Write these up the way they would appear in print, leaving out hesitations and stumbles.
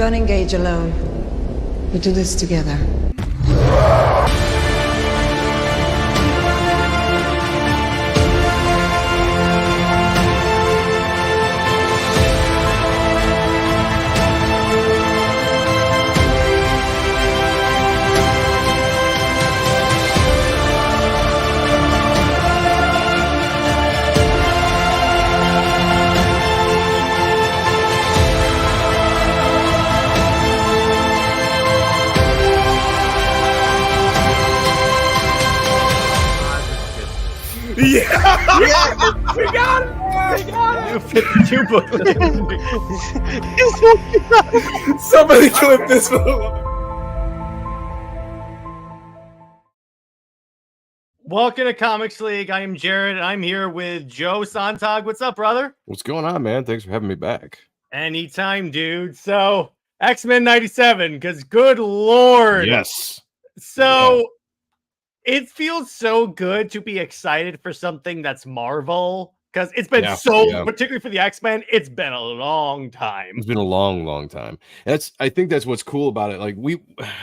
Don't engage alone. We do this together. Yeah. We got it. We got it. New 52 book. Somebody clip this one. Welcome to Comics League. I am Jared, and I'm here with Joe Sonntag. What's up, brother? What's going on, man? Thanks for having me back. Anytime, dude. So, X-Men 97, because good Lord. Yes. So, it feels so good to be excited for something that's Marvel, because it's been particularly for the X-Men, it's been a long time. It's been a long, long time. I think that's what's cool about it. Like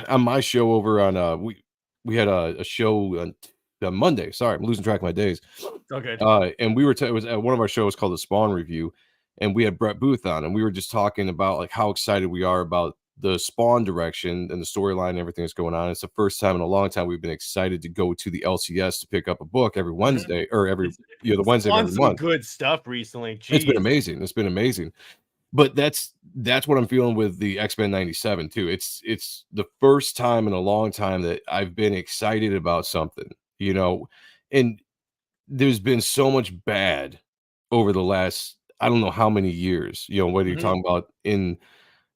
on my show over on, we had a show on Monday. Sorry, I'm losing track of my days. Okay. And we were, it was one of our shows called the Spawn Review, and we had Brett Booth on, and we were just talking about like how excited we are about the Spawn direction and the storyline and everything that's going on. It's the first time in a long time we've been excited to go to the LCS to pick up a book every Wednesday or every the Wednesday of every month. Good stuff recently. Jeez. It's been amazing. It's been amazing. But that's what I'm feeling with the X-Men 97 too. It's the first time in a long time that I've been excited about something, you know, and there's been so much bad over the last, I don't know how many years, you know, whether you're talking about in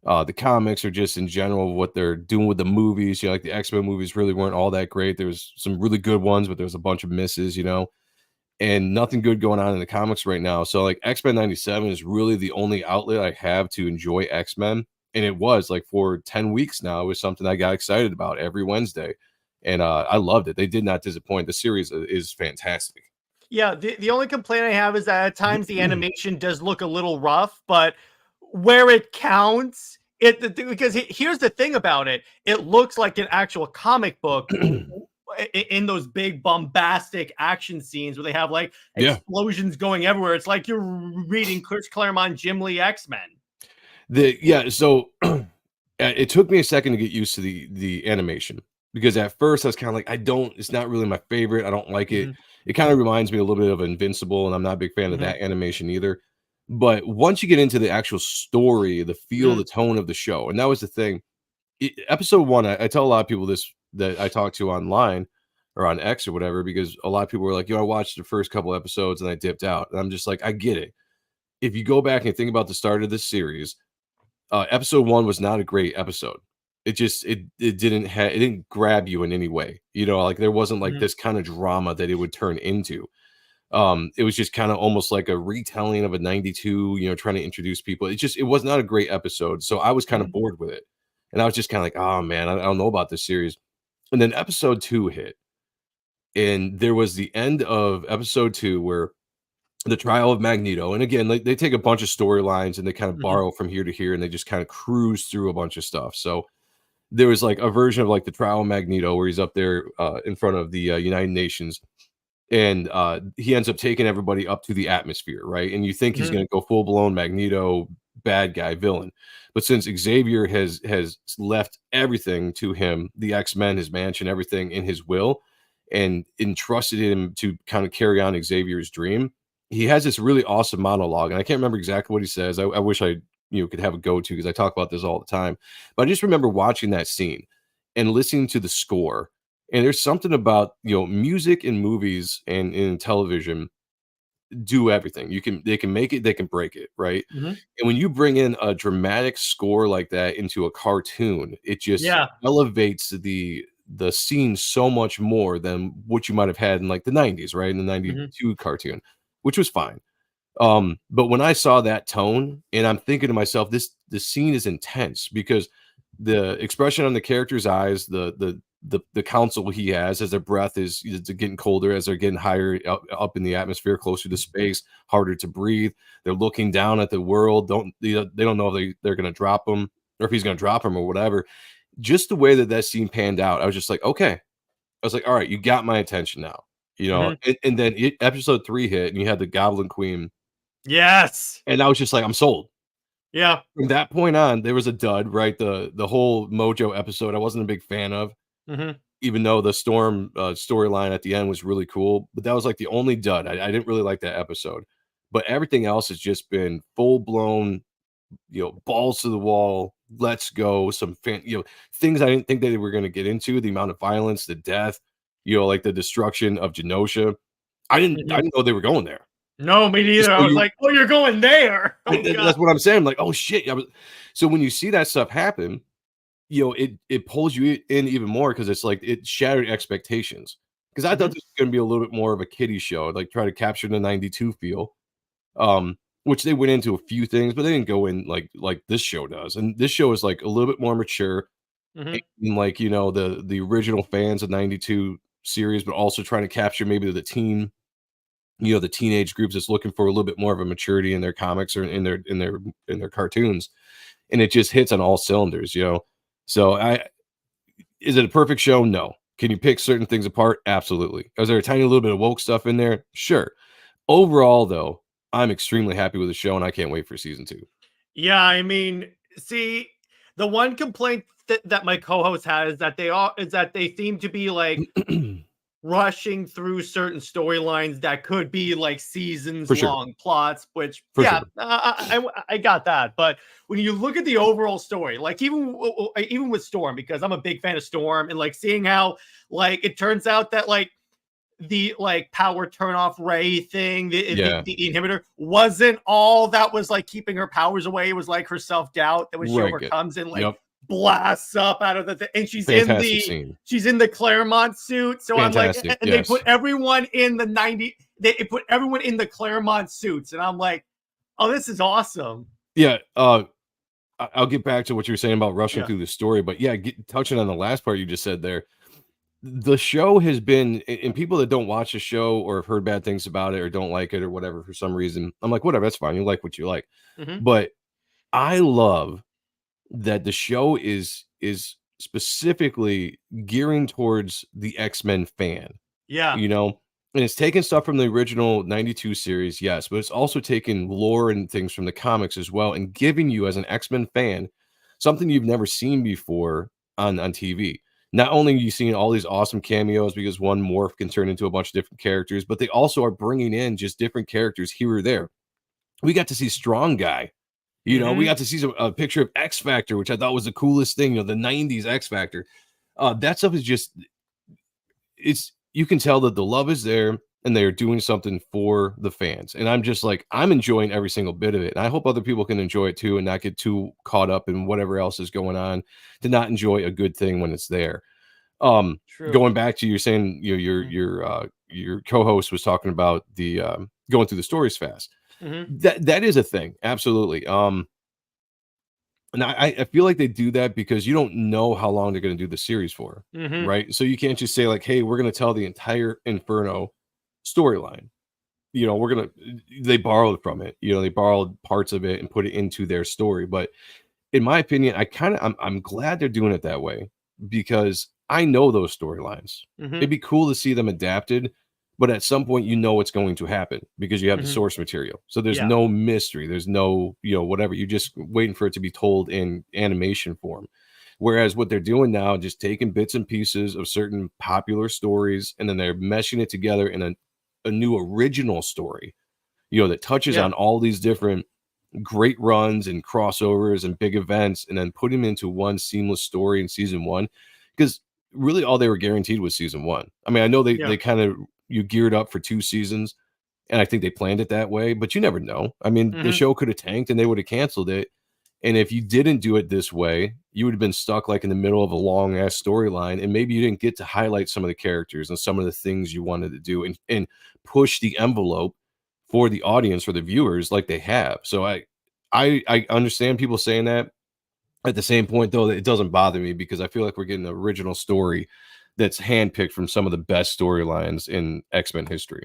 the comics or just in general, what they're doing with the movies, you know, like the X-Men movies really weren't all that great. There was some really good ones, but there was a bunch of misses, you know, and nothing good going on in the comics right now. So like X-Men 97 is really the only outlet I have to enjoy X-Men. And it was like for 10 weeks now, it was something I got excited about every Wednesday. And I loved it. They did not disappoint. The series is fantastic. Yeah, the only complaint I have is that at times the animation does look a little rough, but where it counts, because here's the thing about it, it looks like an actual comic book in those big bombastic action scenes where they have like explosions going everywhere. It's like you're reading Chris Claremont, Jim Lee X-Men. So it took me a second to get used to the animation, because at first I was kind of like, it's not really my favorite. I don't like it. It kind of reminds me a little bit of Invincible, and I'm not a big fan of that animation either. But once you get into the actual story, the feel, the tone of the show, and that was the thing. Episode 1, I tell a lot of people this that I talk to online or on X or whatever, because a lot of people were like, I watched the first couple episodes and I dipped out. And I'm just like, I get it. If you go back and think about the start of this series, episode 1 was not a great episode. It didn't grab you in any way. You know, like there wasn't like this kind of drama that it would turn into. It was just kind of almost like a retelling of a 92, you know, trying to introduce people. It was not a great episode. So I was kind of bored with it. And I was just kind of like, oh man, I don't know about this series. And then episode 2 hit. And there was the end of episode 2 where the trial of Magneto. And again, they take a bunch of storylines and they kind of borrow from here to here, and they just kind of cruise through a bunch of stuff. So there was like a version of like the trial of Magneto where he's up there in front of the United Nations, and he ends up taking everybody up to the atmosphere, right? And you think he's going to go full blown Magneto, bad guy, villain. But since Xavier has left everything to him, the X-Men, his mansion, everything in his will, and entrusted him to kind of carry on Xavier's dream, he has this really awesome monologue. And I can't remember exactly what he says. I wish I could have a go-to, because I talk about this all the time. But I just remember watching that scene and listening to the score. And there's something about, music in movies and in television do everything. They can make it, they can break it, right? And when you bring in a dramatic score like that into a cartoon, it just elevates the scene so much more than what you might have had in like the 90s, right? In the 92 cartoon, which was fine. But when I saw that tone, and I'm thinking to myself, the scene is intense, because the expression on the character's eyes, the counsel he has as their breath is getting colder, as they're getting higher up in the atmosphere, closer to space, harder to breathe. They're looking down at the world. They don't know if they're going to drop them or if he's going to drop him or whatever. Just the way that that scene panned out, I was just like, okay. I was like, all right, you got my attention now, you know. And then episode 3 hit, and you had the Goblin Queen, Yes. and I was just like, I'm sold. Yeah. From that point on, there was a dud, right? The whole Mojo episode, I wasn't a big fan of, even though the Storm storyline at the end was really cool. But that was like the only dud. I didn't really like that episode. But everything else has just been full blown, you know, balls to the wall. Let's go. Some things I didn't think that they were going to get into. The amount of violence, the death, you know, like the destruction of Genosha. I didn't know they were going there. No, me neither. I was like, oh, you're going there. Oh, that's what I'm saying. I'm like, oh shit. So when you see that stuff happen, you know, it pulls you in even more because it's like it shattered expectations. Because I thought this was going to be a little bit more of a kiddie show, like try to capture the 92 feel. Which they went into a few things, but they didn't go in like this show does. And this show is like a little bit more mature, and like, you know, the original fans of 92 series, but also trying to capture maybe the the teenage groups that's looking for a little bit more of a maturity in their comics or in their cartoons. And it just hits on all cylinders, you know. So is it a perfect show? No. Can you pick certain things apart? Absolutely. Is there a tiny little bit of woke stuff in there? Sure. Overall, though, I'm extremely happy with the show, and I can't wait for season 2. Yeah, I mean, see, the one complaint that my co-host has is that they seem to be like rushing through certain storylines that could be like seasons long plots, which I got that. But when you look at the overall story, like even with Storm, because I'm a big fan of Storm, and like seeing how like it turns out that like the like power turn off ray thing, the inhibitor wasn't all that was like keeping her powers away. It was like her self-doubt that when she overcomes and like blasts up out of the thing, and she's in the Claremont suit. So fantastic. I'm like, and they put everyone in the 90, they put everyone in the Claremont suits, and I'm like, oh, this is awesome. Yeah. I'll get back to what you're saying about rushing through the story, but yeah, touching on the last part you just said there. The show has been, and people that don't watch the show or have heard bad things about it or don't like it or whatever for some reason, I'm like, whatever, that's fine. You like what you like. But I love that the show is specifically gearing towards the X-Men fan. Yeah. You know, and it's taking stuff from the original 92 series, yes, but it's also taking lore and things from the comics as well and giving you as an X-Men fan something you've never seen before on TV. Not only are you seeing all these awesome cameos because one morph can turn into a bunch of different characters, but they also are bringing in just different characters here or there. We got to see Strong Guy. You know, we got to see a picture of X Factor, which I thought was the coolest thing, you know, the 90s X Factor. That stuff is just, you can tell that the love is there and they are doing something for the fans. And I'm just like, I'm enjoying every single bit of it. And I hope other people can enjoy it too and not get too caught up in whatever else is going on, to not enjoy a good thing when it's there. Going back to you saying your co-host was talking about the going through the stories fast. That is a thing. Absolutely. And I feel like they do that because you don't know how long they're going to do the series for, right? So you can't just say like, hey, we're going to tell the entire Inferno storyline. You know, they borrowed from it. You know, they borrowed parts of it and put it into their story. But in my opinion, I'm glad they're doing it that way because I know those storylines. It'd be cool to see them adapted, but at some point you know what's going to happen because you have the source material. So there's no mystery. There's no, you know, whatever. You're just waiting for it to be told in animation form. Whereas what they're doing now, just taking bits and pieces of certain popular stories, and then they're meshing it together in a new original story, you know, that touches on all these different great runs and crossovers and big events, and then put them into one seamless story in season 1. Because really all they were guaranteed was season 1. I mean, I know they kind of, you geared up for 2 seasons, and I think they planned it that way, but you never know. I mean, the show could have tanked and they would have canceled it. And if you didn't do it this way, you would have been stuck like in the middle of a long ass storyline, and maybe you didn't get to highlight some of the characters and some of the things you wanted to do and push the envelope for the audience, for the viewers, like they have. So I understand people saying that. At the same point, though, it doesn't bother me because I feel like we're getting an original story that's handpicked from some of the best storylines in X-Men history.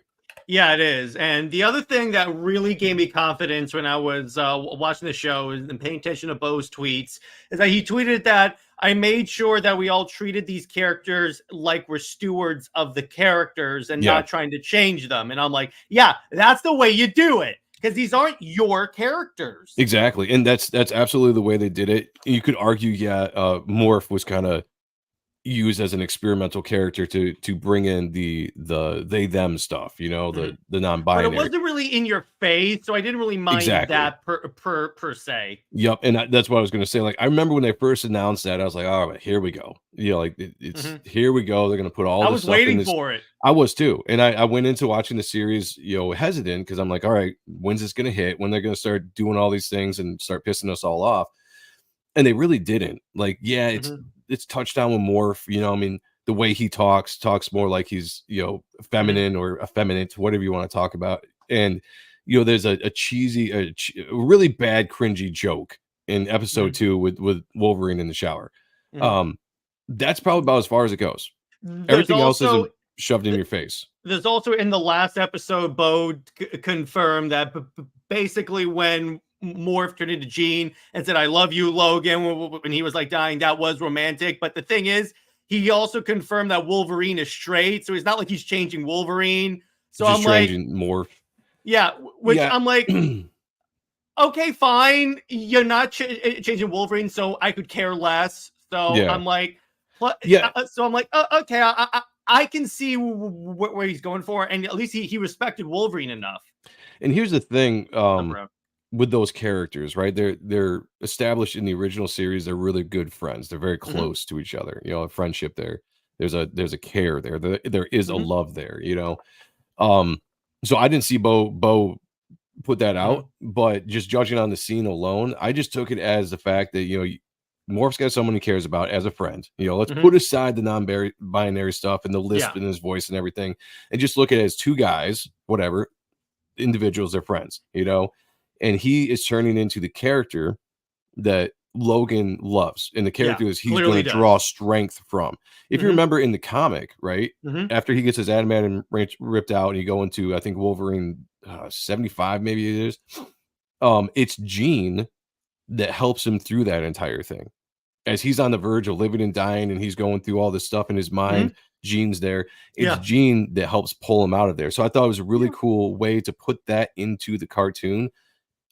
Yeah, it is. And the other thing that really gave me confidence when I was watching the show and paying attention to Bo's tweets is that he tweeted that I made sure that we all treated these characters like we're stewards of the characters and Yeah. not trying to change them. And I'm like, yeah, that's the way you do it, because these aren't your characters. Exactly. And that's absolutely the way they did it. You could argue, Morph was kind of used as an experimental character to bring in the they them stuff, the But it non-binary. wasn't really in your face, so I didn't really mind Exactly. that per se. Yep, and that's what I was going to say. Like, I remember when they first announced that, I was like, "All right, here we go." Like it's here we go. They're going to put all. I this was stuff in waiting this. for it. I was too, and I went into watching the series, hesitant because I'm like, "All right, when's this going to hit? When they're going to start doing all these things and start pissing us all off?" And they really didn't. Like, yeah, it's touchdown with Morph. I mean, the way he talks more like he's feminine or effeminate, whatever you want to talk about, and. There's a cheesy, a really bad, cringy joke in episode 2 with Wolverine in the shower. That's probably about as far as it goes. Everything else isn't shoved in your face. There's also in the last episode, Bo confirmed that basically when Morph turned into Jean and said, "I love you, Logan," when he was like dying, that was romantic. But the thing is, he also confirmed that Wolverine is straight, so it's not like he's changing Wolverine. So Just I'm like, Morph. Yeah, I'm like, okay, fine. You're not changing Wolverine, so I could care less. So I'm like, so I'm like, okay, I can see where he's going for, and at least he respected Wolverine enough. And here's the thing, with those characters, right? They're established in the original series. They're really good friends. They're very close to each other. A friendship there. There's a care there. There is a love there. So I didn't see Bo put that out, but just judging on the scene alone, I just took it as the fact that Morph's got someone he cares about as a friend. Let's put aside the non-binary stuff and the lisp in his voice and everything, and just look at it as two guys, whatever, individuals, they're friends, and he is turning into the character that Logan loves, and the character is he's going to draw strength from. If you remember in the comic, right, after he gets his adamantium ripped out and you go into, I think, Wolverine 75, maybe it is, it's Jean that helps him through that entire thing. As he's on the verge of living and dying and he's going through all this stuff in his mind, Jean's there. It's Jean that helps pull him out of there. So I thought it was a really cool way to put that into the cartoon.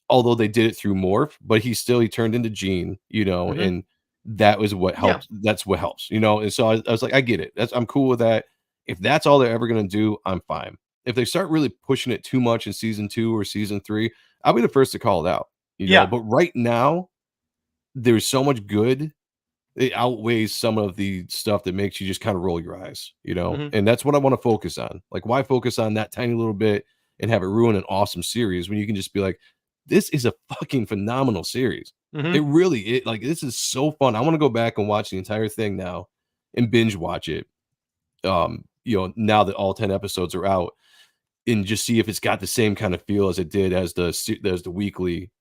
Although they did it through Morph, but he turned into Jean, and that was what helps. That's what helps, And so I was like, I get it. I'm cool with that. If that's all they're ever going to do, I'm fine. If they start really pushing it too much in season 2 or season 3, I'll be the first to call it out, But right now, there's so much good. It outweighs some of the stuff that makes you just kind of roll your eyes, And that's what I want to focus on. Like, why focus on that tiny little bit and have it ruin an awesome series when you can just be like, this is a fucking phenomenal series. It really, this is so fun. I want to go back and watch the entire thing now and binge watch it. Now that all 10 episodes are out, and just see if it's got the same kind of feel as it did as the weekly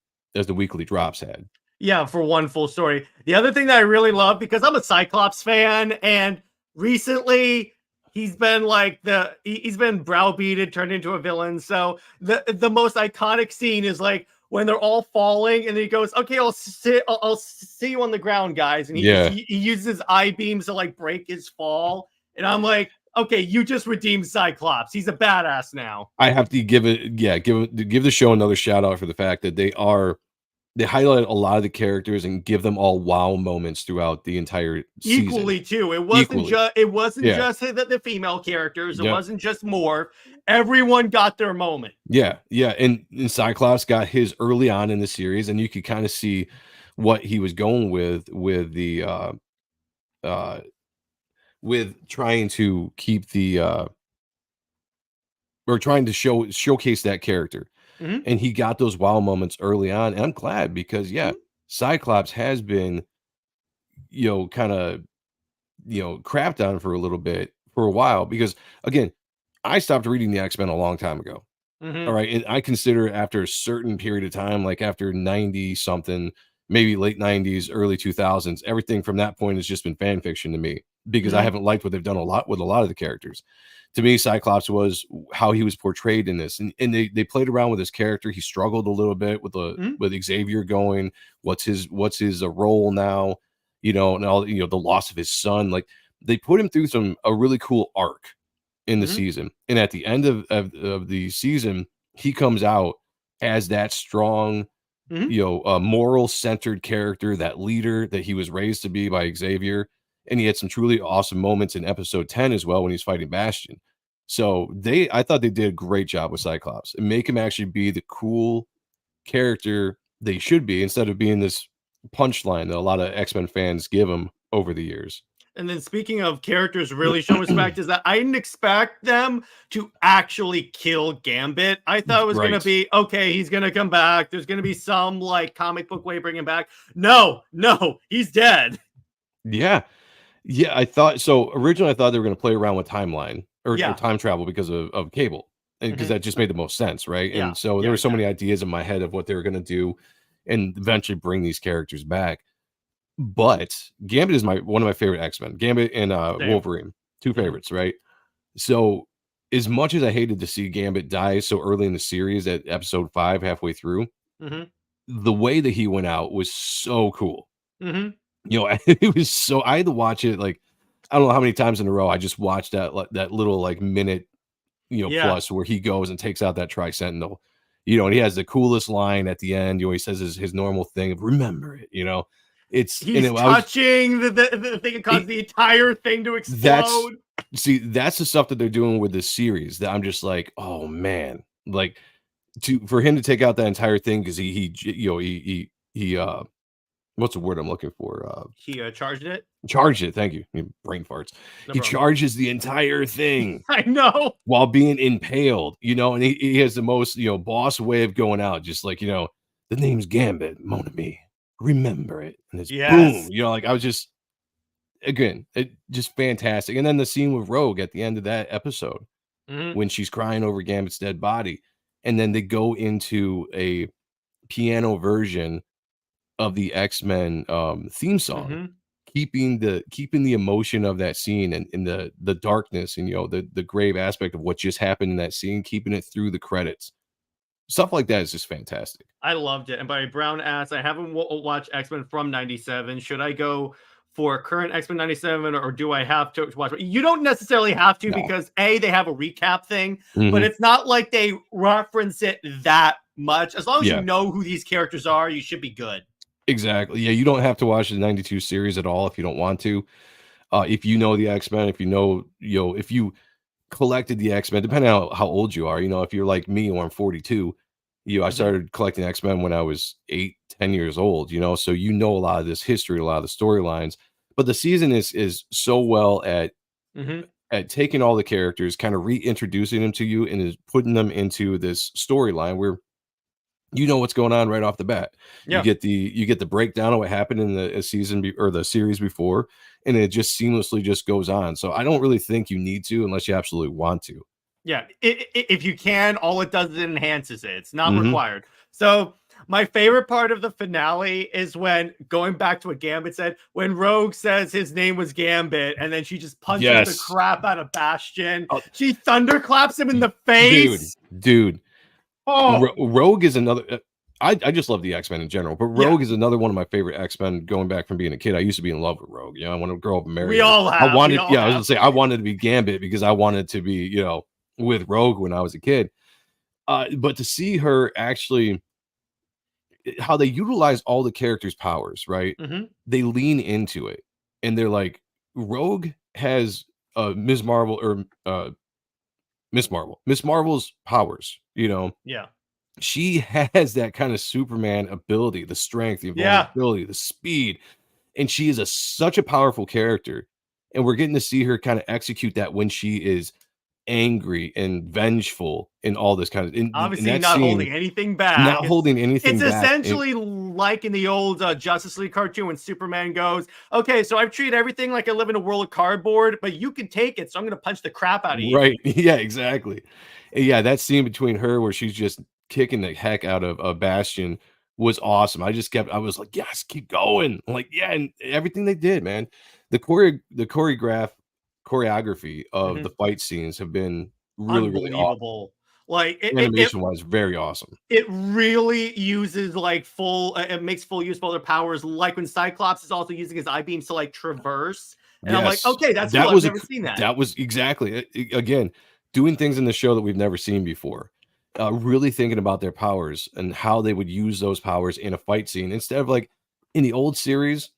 drops had. Yeah, for one full story. The other thing that I really love, because I'm a Cyclops fan, and recently he's been he's been browbeaten, turned into a villain. So the most iconic scene is like when they're all falling, and he goes, "Okay, I'll see you on the ground, guys." And he uses his eye beams to like break his fall, and I'm like, okay, you just redeemed Cyclops. He's a badass now. I have to give the show another shout out for the fact that they highlight a lot of the characters and give them all wow moments throughout the entire season. Equally too. It wasn't just the female characters. It wasn't just more. Everyone got their moment. Yeah. And Cyclops got his early on in the series, and you could kind of see what he was going with the with trying to keep the or trying to showcase that character. And he got those wow moments early on, and I'm glad because Cyclops has been kind of crapped on for a while, because again, I stopped reading the X-Men a long time ago. All right, and I consider after a certain period of time, like after 90 something, maybe late 90s, early 2000s, everything from that point has just been fan fiction to me. because I haven't liked what they've done a lot with a lot of the characters. To me, Cyclops was how he was portrayed in this, and they played around with his character. He struggled a little bit with Xavier going. What's his role now? You know, and all, you know, the loss of his son. Like, they put him through a really cool arc in the season, and at the end of the season, he comes out as that strong, you know, moral centered character, that leader that he was raised to be by Xavier. And he had some truly awesome moments in episode 10 as well when he's fighting Bastion. So I thought they did a great job with Cyclops and make him actually be the cool character they should be, instead of being this punchline that a lot of X-Men fans give him over the years. And then, speaking of characters really showing respect, is that I didn't expect them to actually kill Gambit. I thought it was going to be, okay, he's going to come back. There's going to be some like comic book way bring him back. No, he's dead. Yeah. I thought so. Originally, I thought they were going to play around with timeline or time travel because of Cable, and because that just made the most sense, right? Yeah. And so there were so many ideas in my head of what they were going to do, and eventually bring these characters back. But Gambit is one of my favorite X-Men. Gambit and Wolverine, two favorites, right? So as much as I hated to see Gambit die so early in the series at episode 5, halfway through, the way that he went out was so cool. You know, it was so, I had to watch it like, I don't know how many times in a row I just watched that little like minute, you know, plus where he goes and takes out that Tri-Sentinel, you know, and he has the coolest line at the end. You know, he says his normal thing of "remember it," you know. He's touching the thing that caused the entire thing to explode. That's the stuff that they're doing with this series that I'm just like, oh man, like for him to take out that entire thing, because he what's the word I'm looking for? He charged it. Charged it. Thank you. Brain farts. He charges the entire thing. I know. While being impaled, you know, and he has the most, you know, boss way of going out, just like, you know, the name's Gambit, mon ami. Remember it. And it's boom. You know, like I was just, again, just fantastic. And then the scene with Rogue at the end of that episode, when she's crying over Gambit's dead body, and then they go into a piano version of the X-Men theme song, keeping the emotion of that scene and the darkness and, you know, the grave aspect of what just happened in that scene, keeping it through the credits. Stuff like that is just fantastic. I loved it. And by Brown asks, I haven't watched X-Men from 97. Should I go for current X-Men 97, or do I have to watch it? You don't necessarily have to, because they have a recap thing, but it's not like they reference it that much. As long as you know who these characters are, you should be good. Exactly. Yeah, you don't have to watch the 92 series at all if you don't want to. If you know the X-Men, if you know, if you collected the X-Men, depending on how old you are, you know, if you're like me, or I'm 42, I started collecting X-Men when I was 8-10 years old, you know, so you know a lot of this history, a lot of the storylines. But the season is so well at taking all the characters, kind of reintroducing them to you, and is putting them into this storyline where you know what's going on right off the bat. You get the breakdown of what happened in the season or the series before, and it just seamlessly just goes on. So I don't really think you need to, unless you absolutely want to. Yeah, if you can, all it does is it enhances it. It's not required. So my favorite part of the finale is when, going back to what Gambit said, when Rogue says his name was Gambit, and then she just punches the crap out of Bastion. She thunderclaps him in the face. Dude. Oh, Rogue is another. I just love the X-Men in general, but Rogue is another one of my favorite X-Men. Going back from being a kid, I used to be in love with Rogue. You know, I want to grow up and marry. We all have. I was gonna say I wanted to be Gambit because I wanted to be, you know, with Rogue when I was a kid. But to see her actually, how they utilize all the characters' powers, right? They lean into it, and they're like, Rogue has Miss Marvel's powers, you know. She has that kind of Superman ability, the strength, the vulnerability, the speed, and she is such a powerful character, and we're getting to see her kind of execute that when she is angry and vengeful and all this kind of, obviously not holding anything back. It's essentially like in the old Justice League cartoon when Superman goes, okay, so I've treated everything like I live in a world of cardboard, but you can take it, so I'm gonna punch the crap out of you. Right. Yeah, exactly. Yeah, that scene between her where she's just kicking the heck out of Bastion was awesome. I was like, yes, keep going. I'm like, yeah, and everything they did, man. choreography of Mhm. the fight scenes have been really awesome. Unbelievable. Like Animation wise, very awesome. it really uses like it makes full use of all their powers. Like when Cyclops is also using his eye beams to like traverse, and I'm like, Yes, okay, that's cool. I've never seen that. that was exactly again doing things in the show that we've never seen before. Really thinking about their powers and how they would use those powers in a fight scene instead of like in the old series.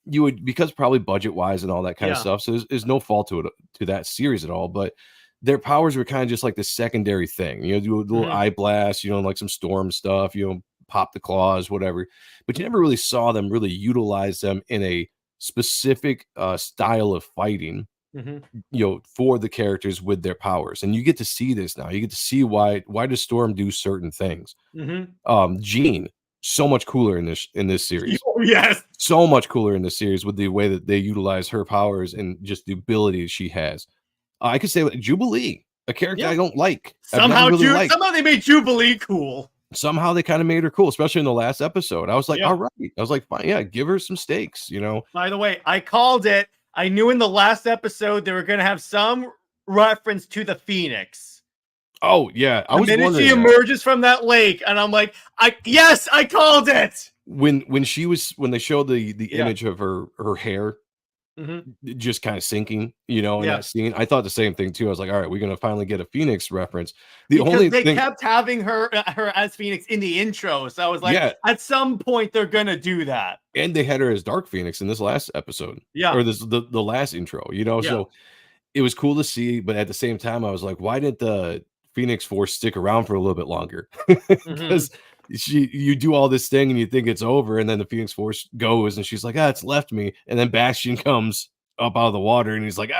You would, because probably budget wise and all that kind of Yeah. stuff. So there's no fault to that series at all. But their powers were kind of just like the secondary thing. You know, do a little Mhm. eye blast. You know, like some storm stuff. You know, pop the claws, whatever. But you never really saw them really utilize them in a specific style of fighting, Mhm. you know, for the characters with their powers. And you get to see this now. You get to see why does Storm do certain things. Mhm. Jean, so much cooler in this series. Oh, yes. So much cooler in this series with the way that they utilize her powers and just the abilities she has. I could say like Jubilee, a character Yeah. I don't like. I've never really liked. Somehow they made Jubilee cool. Somehow they kind of made her cool, especially in the last episode. I was like, Yeah. all right. I was like, fine, yeah, give her some stakes, you know. By the way, I called it. I knew in the last episode they were going to have some reference to the Phoenix. Oh yeah, I The was minute wondering she that. emerges from that lake, and I'm like, I called it. When they showed the Yeah. image of her hair Mhm. just kind of sinking, you know, in Yeah. that scene, I thought the same thing too. I was like, all right, we're gonna finally get a Phoenix reference. The Because only they thing, kept having her as Phoenix in the intro, so I was like, yeah, at some point they're gonna do that. and they had her as Dark Phoenix in this last episode, Yeah. or the last intro, you know. Yeah. So it was cool to see, but at the same time, I was like, why didn't the Phoenix Force stick around for a little bit longer? Mhm. Because you do all this thing and you think it's over, and then the Phoenix Force goes, and she's like, it's left me, and then Bastion comes up out of the water, and he's like,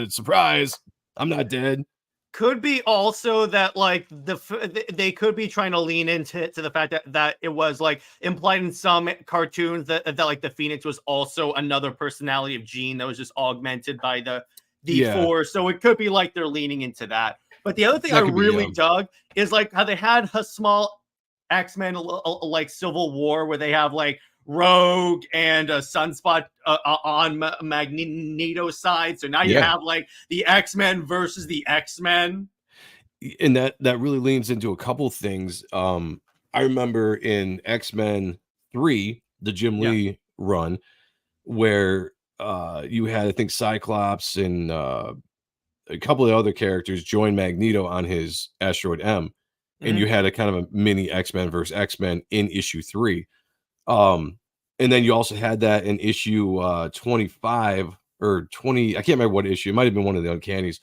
surprise, I'm not dead. Could be also that like they could be trying to lean into the fact that it was like implied in some cartoons that like the Phoenix was also another personality of Jean that was just augmented by the Yeah. Force. So it could be like they're leaning into that. But the other thing That I could be, really dug is like how they had a small X-Men like Civil War where they have like Rogue and Sunspot on Magneto's side. So now you Yeah. have like the X-Men versus the X-Men. And that really leans into a couple things. I remember in X-Men 3, the Jim Yeah. Lee run, where you had, I think, Cyclops and a couple of other characters join Magneto on his asteroid M, and you had a kind of a mini X-Men versus X-Men in issue 3. And then you also had that in issue 25 or 20, I can't remember what issue. It might have been one of the Uncannies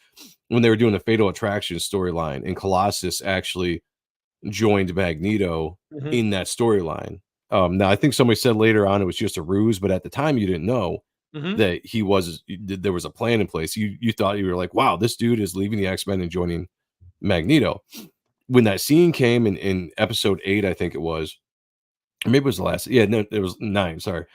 when they were doing the Fatal Attraction storyline, and Colossus actually joined Magneto in that storyline. Now I think somebody said later on it was just a ruse, but at the time you didn't know that there was a plan in place. You thought, you were like, wow, this dude is leaving the X-Men and joining Magneto. When that scene came in episode 8, I think it was, or maybe it was the last. Yeah, no, it was 9. Sorry.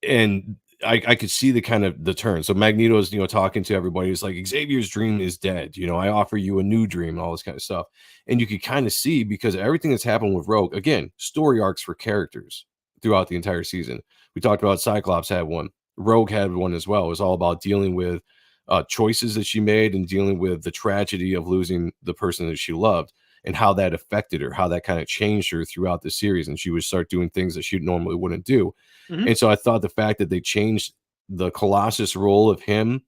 And I could see the kind of the turn. So Magneto's, talking to everybody. He's like, Xavier's dream is dead. I offer you a new dream and all this kind of stuff. And you could kind of see, because everything that's happened with Rogue, again, story arcs for characters throughout the entire season. We talked about Cyclops had one. Rogue had one as well. It was all about dealing with choices that she made and dealing with the tragedy of losing the person that she loved, and how that affected her, how that kind of changed her throughout the series. And she would start doing things that she normally wouldn't do. And so I thought the fact that they changed the Colossus role of him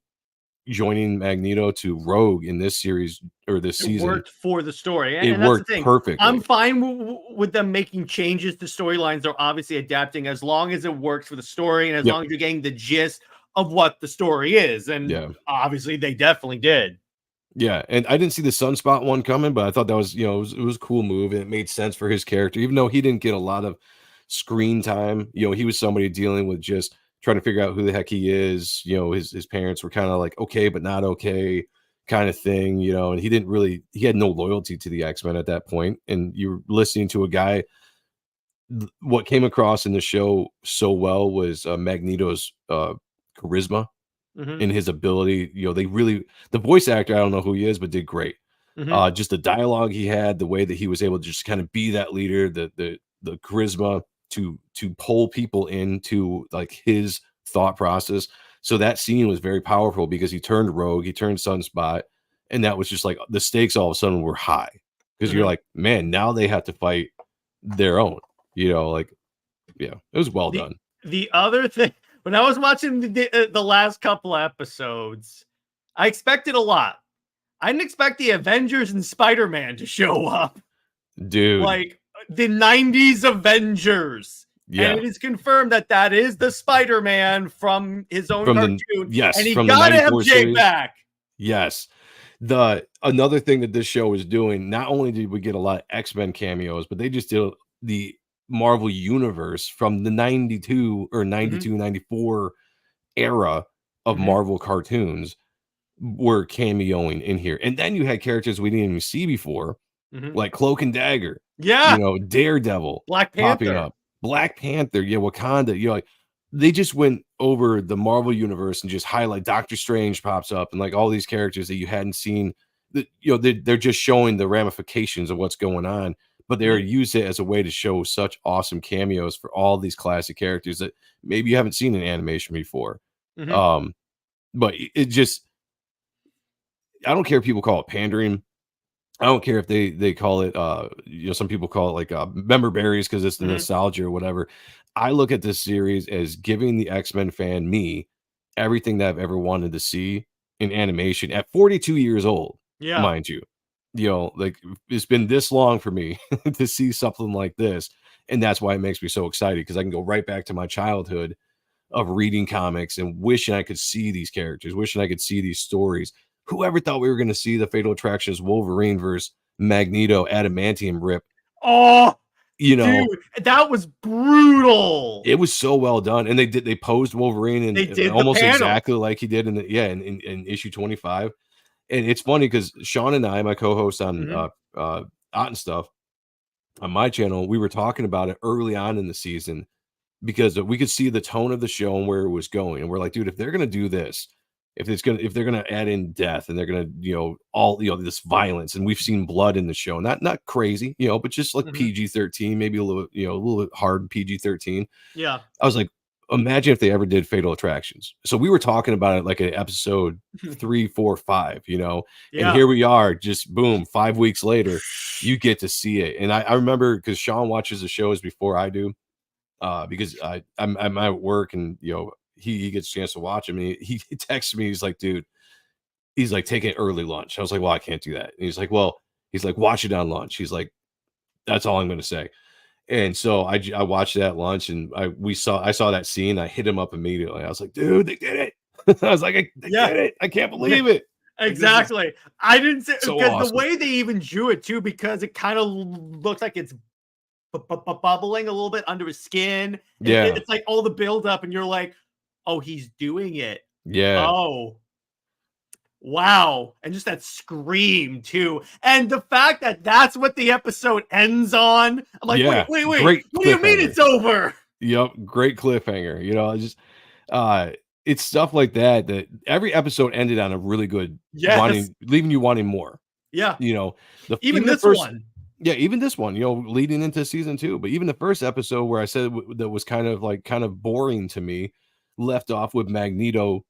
joining Magneto to Rogue in this series, or this season, worked for the story. It And that's worked the thing. perfectly. I'm fine with them making changes to storylines. They're obviously adapting as long as it works for the story and as long as you're getting the gist of what the story is. And obviously they definitely did. Yeah, and I didn't see the Sunspot one coming, but I thought that was, it was a cool move, and it made sense for his character, even though he didn't get a lot of screen time. He was somebody dealing with just trying to figure out who the heck he is. His parents were kind of like okay but not okay kind of thing, and he had no loyalty to the X-Men at that point. And you're listening to a guy, what came across in the show so well was Magneto's charisma in his ability. The voice actor, I don't know who he is, but did great. Just the dialogue he had, the way that he was able to just kind of be that leader, the charisma to pull people into like his thought process. So that scene was very powerful because he turned rogue, he turned Sunspot, and that was just like the stakes all of a sudden were high because you're like, man, now they have to fight their own, like, yeah, it was well done. The other thing, when I was watching the last couple episodes, I expected a lot. I didn't expect the Avengers and Spider-Man to show up. Dude. Like the 90s Avengers. Yeah. And it is confirmed that is the Spider-Man from his own cartoon. Yes. And he from gotta the have Jake series. back. Yes. Another thing that this show is doing, not only did we get a lot of X-Men cameos, but they just did the Marvel Universe from the 92 or 92, 94 era of Marvel cartoons were cameoing in here. And then you had characters we didn't even see before, like Cloak and Dagger. Yeah. Daredevil. Black Panther. Popping up. Black Panther. Yeah, Wakanda. Like they just went over the Marvel universe and just highlight Doctor Strange pops up and like all these characters that you hadn't seen. They're just showing the ramifications of what's going on, but they're used it as a way to show such awesome cameos for all these classic characters that maybe you haven't seen in animation before. But it just, I don't care if people call it pandering. I don't care if they call it some people call it like member berries because it's the nostalgia or whatever. I look at this series as giving the X-Men fan me everything that I've ever wanted to see in animation at 42 years old. Yeah, mind you, like it's been this long for me to see something like this, and that's why it makes me so excited because I can go right back to my childhood of reading comics and wishing I could see these characters, wishing I could see these stories. Whoever thought we were going to see the Fatal Attractions Wolverine versus Magneto adamantium rip? Oh, dude, that was brutal. It was so well done, and they posed Wolverine and they did almost exactly like he did in issue 25. And it's funny because Sean and I, my co-host on Ott and Stuff on my channel, we were talking about it early on in the season because we could see the tone of the show and where it was going, and we're like, dude, if they're gonna do this. If they're gonna add in death and they're gonna all this violence, and we've seen blood in the show, not crazy, but just like PG-13, maybe a little bit hard PG-13. Yeah, I was like, imagine if they ever did Fatal Attractions. So we were talking about it like an episode 3, 4, 5, and here we are, just boom, 5 weeks later, you get to see it. And I remember because Sean watches the shows before I do, because I'm at work and he gets a chance to watch him. And he texts me. He's like, dude, he's like, take an early lunch. I was like, well, I can't do that. And he's like, watch it on lunch. He's like, that's all I'm going to say. And so I watched that lunch and I saw that scene. I hit him up immediately. I was like, dude, they did it. I was like, they did it. I can't believe it. Exactly. I didn't say so because awesome. The way they even drew it too, because it kind of looks like it's bubbling a little bit under his skin. Yeah. It's like all the buildup, and you're like, oh, he's doing it. Yeah. Oh, wow. And just that scream too. And the fact that that's what the episode ends on. I'm like, wait. Great what do you mean it's over? Yep. Great cliffhanger. Just it's stuff like that every episode ended on a really good leaving you wanting more. Yeah. Even this one. Yeah, even this one, leading into season 2. But even the first episode where I said that was kind of boring to me, left off with Magneto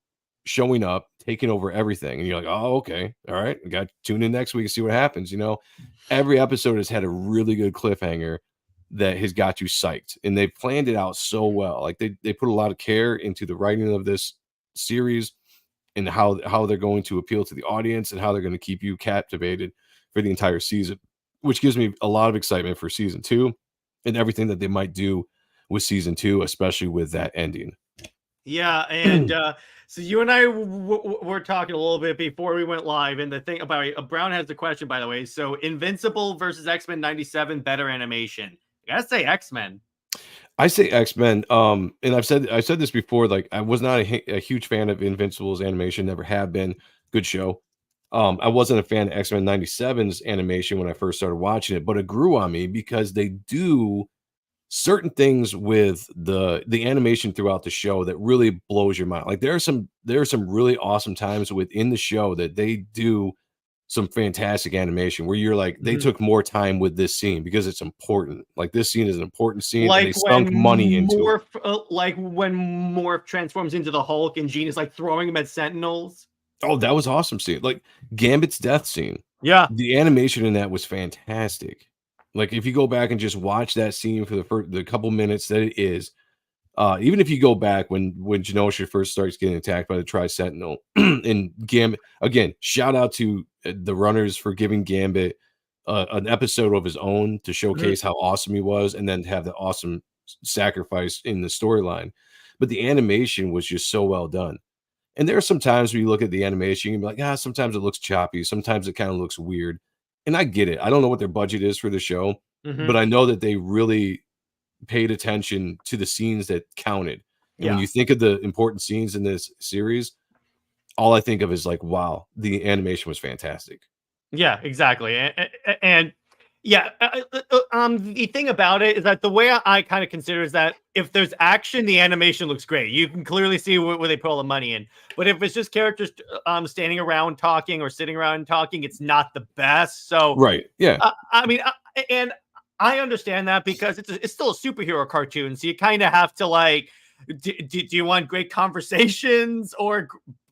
showing up, taking over everything. And you're like, oh, okay. All right. I got to tune in next week and see what happens. Every episode has had a really good cliffhanger that has got you psyched. And they planned it out so well. Like they put a lot of care into the writing of this series and how they're going to appeal to the audience and how they're going to keep you captivated for the entire season, which gives me a lot of excitement for season 2 and everything that they might do with season 2, especially with that ending. Yeah, and so you and I were talking a little bit before we went live, and the thing about Brown has the question, by the way. So Invincible versus X-Men 97, better animation. I gotta say X-Men. I say X-Men. And I've said this before. Like I was not a huge fan of Invincible's animation, never have been. Good show. I wasn't a fan of X-Men 97's animation when I first started watching it, but it grew on me because they do certain things with the animation throughout the show that really blows your mind. Like there are some really awesome times within the show that they do some fantastic animation where you're like, they Mhm. took more time with this scene because it's important. Like this scene is an important scene, and they Like sunk when money into it. Morph transforms into the Hulk and Jean is like throwing him at Sentinels. Oh, that was awesome scene. Like Gambit's death scene. Yeah. The animation in that was fantastic. Like if you go back and just watch that scene for the couple minutes that it is, even if you go back when Genosha first starts getting attacked by the Tri Sentinel and Gambit again, shout out to the runners for giving Gambit an episode of his own to showcase how awesome he was, and then to have the awesome sacrifice in the storyline. But the animation was just so well done. And there are some times where you look at the animation, you can be like, sometimes it looks choppy, sometimes it kind of looks weird. And I get it. I don't know what their budget is for the show, but I know that they really paid attention to the scenes that counted. And when Yeah. you think of the important scenes in this series, all I think of is like, wow, the animation was fantastic. Yeah, exactly. And yeah, the thing about it is that the way I kind of consider is that if there's action, the animation looks great. You can clearly see where they put all the money in. But if it's just characters standing around talking or sitting around talking, it's not the best. So, Right. Yeah. I mean, and I understand that because it's still a superhero cartoon. So you kind of have to like, do you want great conversations or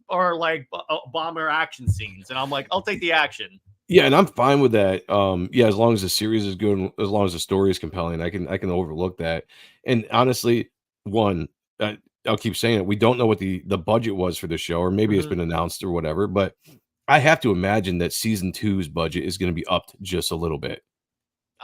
like bomber action scenes? And I'm like, I'll take the action. Yeah, and I'm fine with that. Yeah, as long as the series is good, and as long as the story is compelling, I can overlook that. And honestly, one, I'll keep saying it. We don't know what the budget was for the show, or maybe it's been announced or whatever. But I have to imagine that season two's budget is going to be upped just a little bit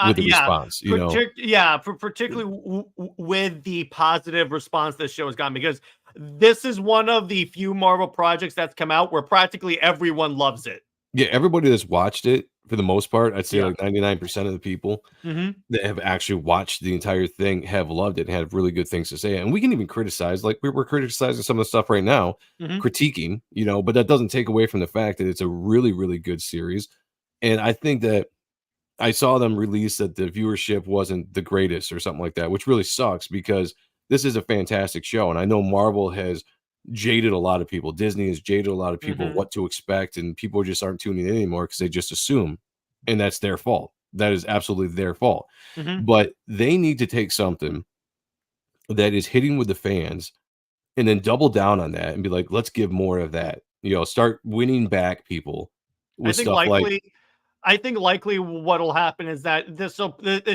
with the Yeah, response. You know, particularly with the positive response this show has gotten, because this is one of the few Marvel projects that's come out where practically everyone loves it. yeah, everybody that's watched it for the most part, I'd say Yeah. like 99% of the people Mm-hmm. that have actually watched the entire thing have loved it and have really good things to say. And we can even criticize, like we're criticizing some of the stuff right now, Mm-hmm. critiquing, you know, but that doesn't take away from the fact that it's a really, really good series. And I think that I saw them release that the viewership wasn't the greatest or something like that, which really sucks because this is a fantastic show. And I know Marvel has jaded a lot of people. Disney has jaded a lot of people what to expect, and people just aren't tuning in anymore because they just assume, and that's their fault. That is absolutely their fault. Mm-hmm. But they need to take something that is hitting with the fans and then double down on that and be like, let's give more of that. You know, start winning back people I with think stuff like likely what'll happen is that this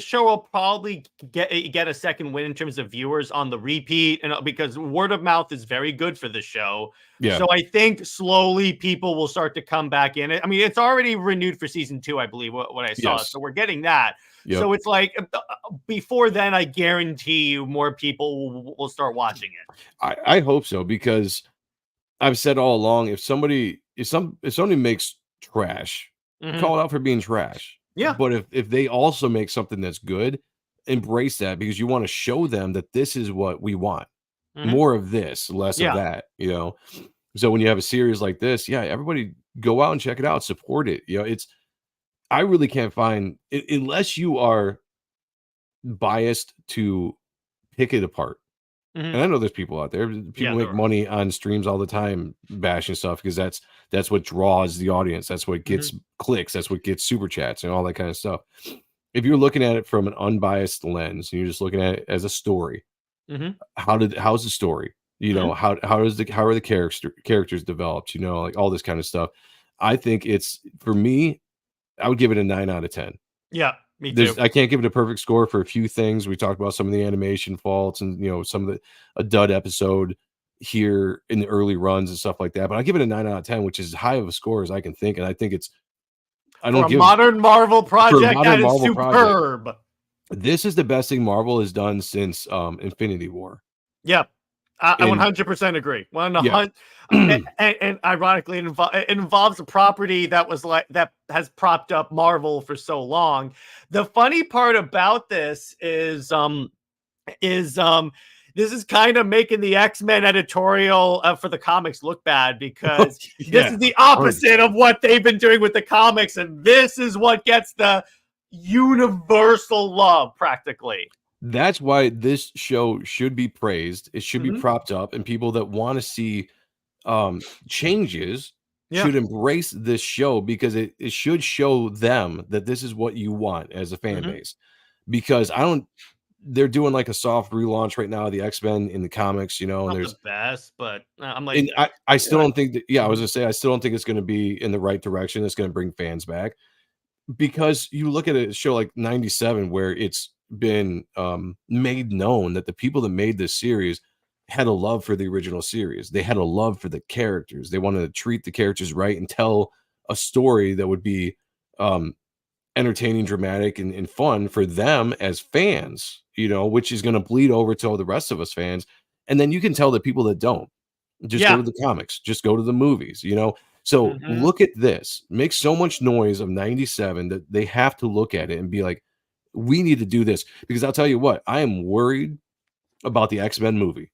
show will probably get a second win in terms of viewers on the repeat, and because word of mouth is very good for this show. Yeah. So I think slowly people will start to come back in. I mean, it's already renewed for season 2, I believe, what I saw. Yes. So we're getting that. Yep. So it's like before then, I guarantee you more people will start watching it. I hope so, because I've said all along, if somebody makes trash, call it out for being trash. Yeah. But if they also make something that's good, embrace that, because you want to show them that this is what we want. More of this, less of that, you know. So when you have a series like this, yeah, everybody go out and check it out, support it. You know, I really can't find, unless you are biased to pick it apart. And I know there's people out there. People make money on streams all the time bashing stuff because that's what draws the audience. That's what gets clicks. That's what gets super chats and all that kind of stuff. If you're looking at it from an unbiased lens and you're just looking at it as a story, how's the story? You know, how are the characters developed? You know, like all this kind of stuff. I think it's, for me, I would give it a 9 out of 10. Yeah. Me too. I can't give it a perfect score for a few things. We talked about some of the animation faults and, you know, some of a dud episode here in the early runs and stuff like that. But I give it a 9 out of 10, which is as high of a score as I can think. And I think modern Marvel project, that is superb. This is the best thing Marvel has done since Infinity War. Yeah. I 100% agree. 100, and ironically, it involves a property that has propped up Marvel for so long. The funny part about this is this is kind of making the X-Men editorial for the comics look bad, because this is the opposite of what they've been doing with the comics, and this is what gets the universal love practically. That's why this show should be praised. It should be propped up, and people that want to see changes should embrace this show because it should show them that this is what you want as a fan base. Because they're doing like a soft relaunch right now of the X-Men in the comics, you know, and Not there's the best, but I'm like, and I still don't think that, I was gonna say I still don't think it's gonna be in the right direction. It's gonna bring fans back because you look at a show like 97 where it's been made known that the people that made this series had a love for the original series. They had a love for the characters. They wanted to treat the characters right and tell a story that would be entertaining, dramatic, and fun for them as fans, you know, which is going to bleed over to all the rest of us fans. And then you can tell the people that don't just go to the comics, just go to the movies, you know. So look at this, make so much noise of 97 that they have to look at it and be like, we need to do this. Because I'll tell you what, I am worried about the X-Men movie.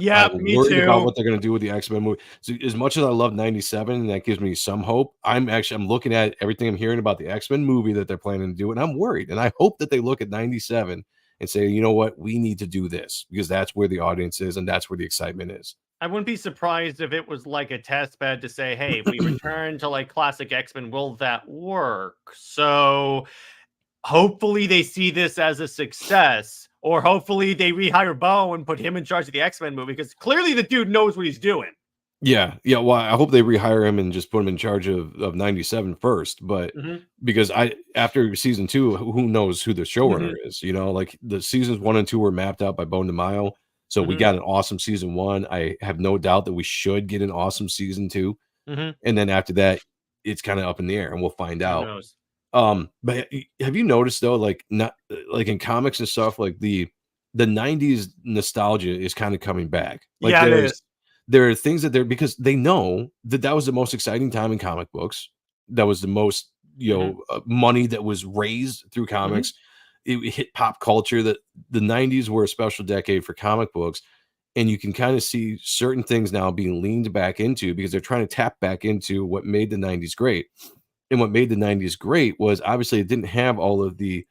yeah, I'm me worried about too. what they're going to do with the X-Men movie. So as much as I love 97, and that gives me some hope, I'm looking at everything I'm hearing about the X-Men movie that they're planning to do, and I'm worried. And I hope that they look at 97 and say, you know what, we need to do this because that's where the audience is and that's where the excitement is. I wouldn't be surprised if it was like a test bed to say, hey, if we return to like classic X-Men, will that work? So hopefully they see this as a success, or hopefully they rehire Bo and put him in charge of the X-Men movie because clearly the dude knows what he's doing. Yeah. Well, I hope they rehire him and just put him in charge of 97 first. But because after season 2, who knows who the showrunner is? You know, like the seasons 1 and 2 were mapped out by Bone DeMaio. So we got an awesome season 1. I have no doubt that we should get an awesome season 2. And then after that, it's kind of up in the air and we'll find out. Who knows? But have you noticed though, like not like in comics and stuff, like the 90s nostalgia is kind of coming back. Like Yeah, it is. there are things that because they know that that was the most exciting time in comic books. That was the most, you know, money that was raised through comics. It hit pop culture. That the 90s were a special decade for comic books. And you can kind of see certain things now being leaned back into because they're trying to tap back into what made the 90s great. And what made the 90s great was obviously it didn't have all of the,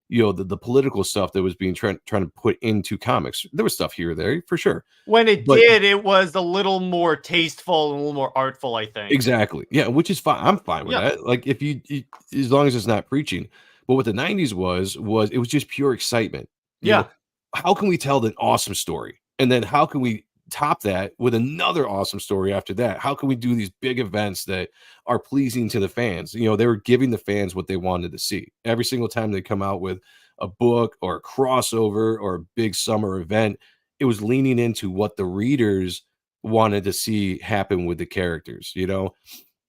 you know, the political stuff that was being trying to put into comics. There was stuff here or there for sure. When it did, it was a little more tasteful and a little more artful, I think. Exactly. Yeah, which is fine. I'm fine with that. Like if you as long as it's not preaching. But what the 90s was it was just pure excitement. You know, how can we tell an awesome story? And then how can we top that with another awesome story after that? How can we do these big events that are pleasing to the fans? You know, they were giving the fans what they wanted to see. Every single time they come out with a book or a crossover or a big summer event, it was leaning into what the readers wanted to see happen with the characters, you know?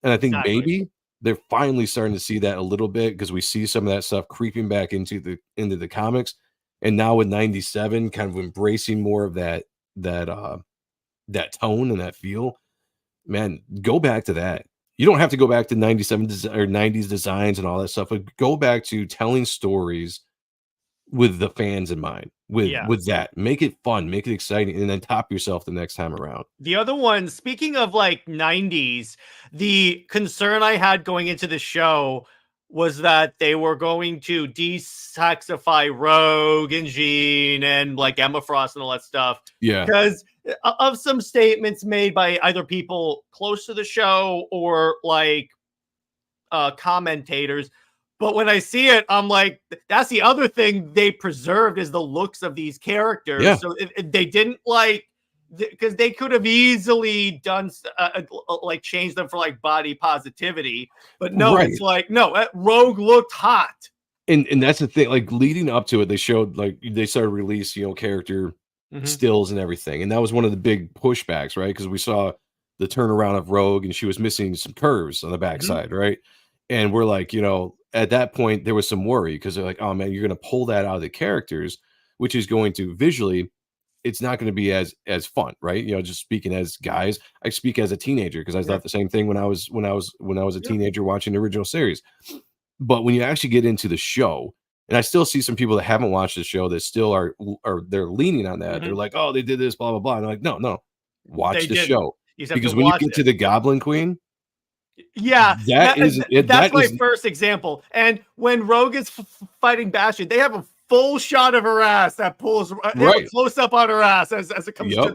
And I think maybe they're finally starting to see that a little bit because we see some of that stuff creeping back into the comics. And now with 97 kind of embracing more of that tone and that feel, man, go back to that. You don't have to go back to 97 or 90s designs and all that stuff, but go back to telling stories with the fans in mind, with that. Make it fun, make it exciting, and then top yourself the next time around. The other one, speaking of like 90s, the concern I had going into the show was that they were going to desexify Rogue and Jean and like Emma Frost and all that stuff. Yeah. Because of some statements made by either people close to the show or like commentators. But when I see it, I'm like, that's the other thing they preserved is the looks of these characters. Yeah. So if they didn't like, because they could have easily done like change them for like body positivity, but no, it's like no, Rogue looked hot, and that's the thing. Like leading up to it, they showed like they started release, you know, character stills and everything, and that was one of the big pushbacks, right? Because we saw the turnaround of Rogue, and she was missing some curves on the backside, right? And we're like, you know, at that point there was some worry because they're like, oh man, you're going to pull that out of the characters, which is going to visually. It's not going to be as fun, right? You know, just speaking as guys, I speak as a teenager because I thought the same thing when I was a teenager watching the original series. But when you actually get into the show, and I still see some people that haven't watched the show that still are they're leaning on that. They're like, oh, they did this, blah blah blah. And I'm like, no, watch the show because when you get to the Goblin Queen. Yeah, that's my first example. And when Rogue is fighting Bastion, they have a full shot of her ass that pulls Right. close up on her ass as it comes Yep.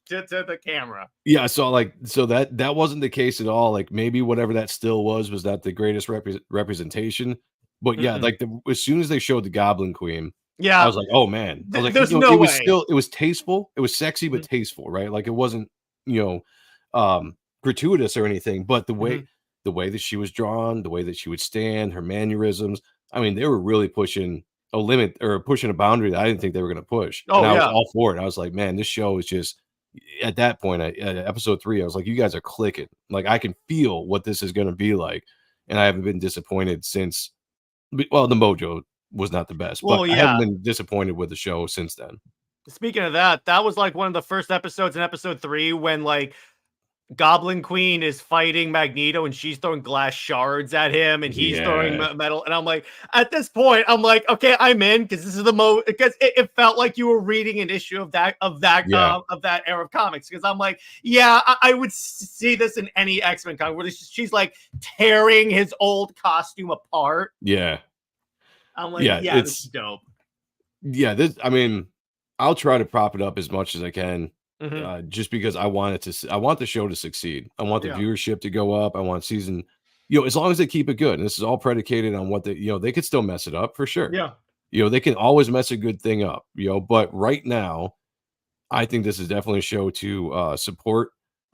to the camera. Yeah, so that wasn't the case at all. Like maybe whatever that still was not the greatest representation. But yeah, Mm-mm. like as soon as they showed the Goblin Queen, I Yeah, was like, oh man. I was like, there's no way. it was tasteful, it was sexy, but Mhm, tasteful, right? Like it wasn't, you gratuitous or anything, but mhm. the way that she was drawn, the way that she would stand, her mannerisms, I mean, they were really pushing a limit or pushing a boundary that I didn't think they were gonna push. And Oh I was yeah. all for it. I was like, man, this show is just at that point, at episode 3, I was like, "You guys are clicking." Like, I can feel what this is gonna be like, and I haven't been disappointed since well, the mojo was not the best, but Well, I haven't yeah. been disappointed with the show since then. Speaking of that, that was like one of the first episodes in episode 3 when like Goblin Queen is fighting Magneto and she's throwing glass shards at him and he's throwing Yeah. metal. And I'm like, at this point, I'm like, okay, I'm in because this is the most because it felt like you were reading an issue of Yeah. of that era of comics. Because I'm like, yeah, I would see this in any X-Men comic where she's like tearing his old costume apart. Yeah. I'm like, Yeah, yeah, this is dope. this I mean, I'll try to prop it up as much as I can, Mhm. just because I want it to I want the show to succeed. I want the Yeah. viewership to go up. I want season as long as they keep it good, and this is all predicated on what they could still mess it up for sure. Yeah. They can always mess a good thing up, but right now, I think this is definitely a show to support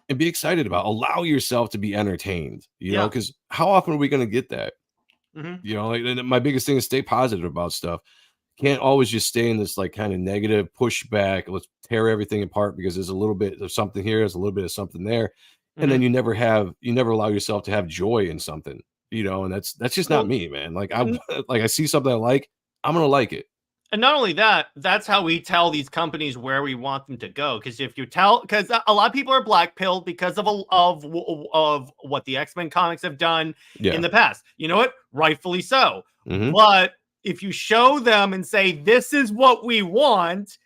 and be excited about. Allow yourself to be entertained, Yeah. because how often are we going to get that? Mhm. Like, and my biggest thing is stay positive about stuff. Can't always just stay in this like kind of negative pushback. Let's tear everything apart because there's a little bit of something here, there's a little bit of something there, and then Mhm. you never allow yourself to have joy in something, and that's just not Well, me, man. Like I like I see something I like, I'm gonna like it. and not only that, that's how we tell these companies where we want them to go. Because if you tell, because a lot of people are black pilled because of what the X-Men comics have done in Yeah. the past. You know what? Rightfully so. Hmm. But if you show them and say this is what we want,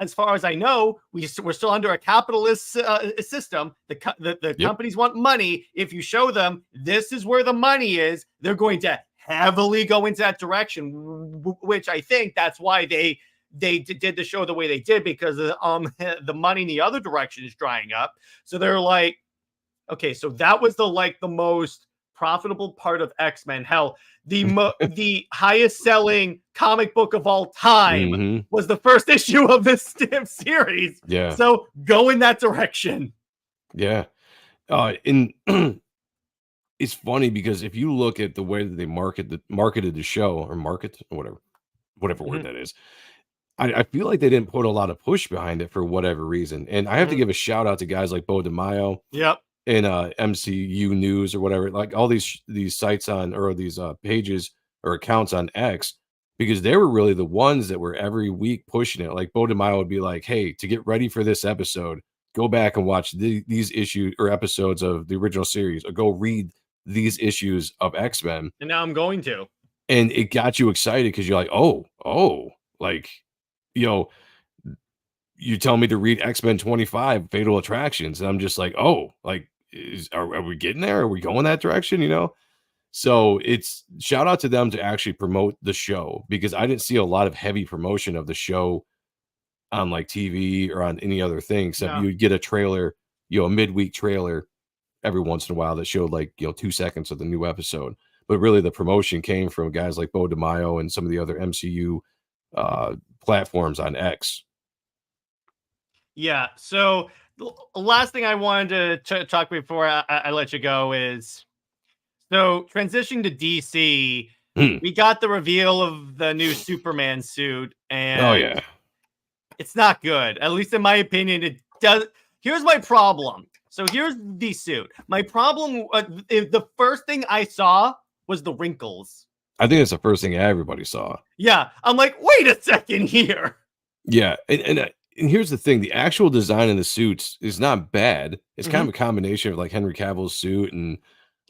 as far as I know, we're still under a capitalist system. The Yep. companies want money. If you show them this is where the money is, they're going to heavily go into that direction. Which I think that's why they did the show the way they did because the money in the other direction is drying up. So they're like, okay, so that was the most profitable part of X-Men. Hell, the highest selling comic book of all time Hmm. was the first issue of this series. Yeah. So go in that direction. Yeah. And it's funny because if you look at the way that they marketed the show or market or whatever word Mhm, that is, I feel like they didn't put a lot of push behind it for whatever reason. And I have to mhm. give a shout out to guys like Bo DeMaio Yep. and MCU News or whatever, like all these sites on or these pages or accounts on X, because they were really the ones that were every week pushing it. Like Bo DeMaio would be like, "Hey, to get ready for this episode, go back and watch these issues or episodes of the original series, or go read these issues of X-Men." And now I'm going to. And it got you excited because you're like, oh, like, you know, you tell me to read X-Men 25 Fatal Attractions, and I'm just like, oh, like, are we getting there? Are we going that direction? So it's shout out to them to actually promote the show, because I didn't see a lot of heavy promotion of the show on like TV or on any other thing, except Yeah. you would get a trailer, a midweek trailer every once in a while that showed like 2 seconds of the new episode. But really, the promotion came from guys like Bo DeMaio and some of the other MCU platforms on X. Yeah. So the last thing I wanted to talk before I let you go is so transitioning to DC, Hmm. we got the reveal of the new Superman suit, Oh and yeah. it's not good. At least in my opinion, it does. Here's my problem. So here's the suit. My problem, the first thing I saw was the wrinkles. I think it's the first thing everybody saw. Yeah. I'm like, wait a second here. Yeah, and here's the thing: the actual design of the suits is not bad. It's kind of a combination of like Henry Cavill's suit and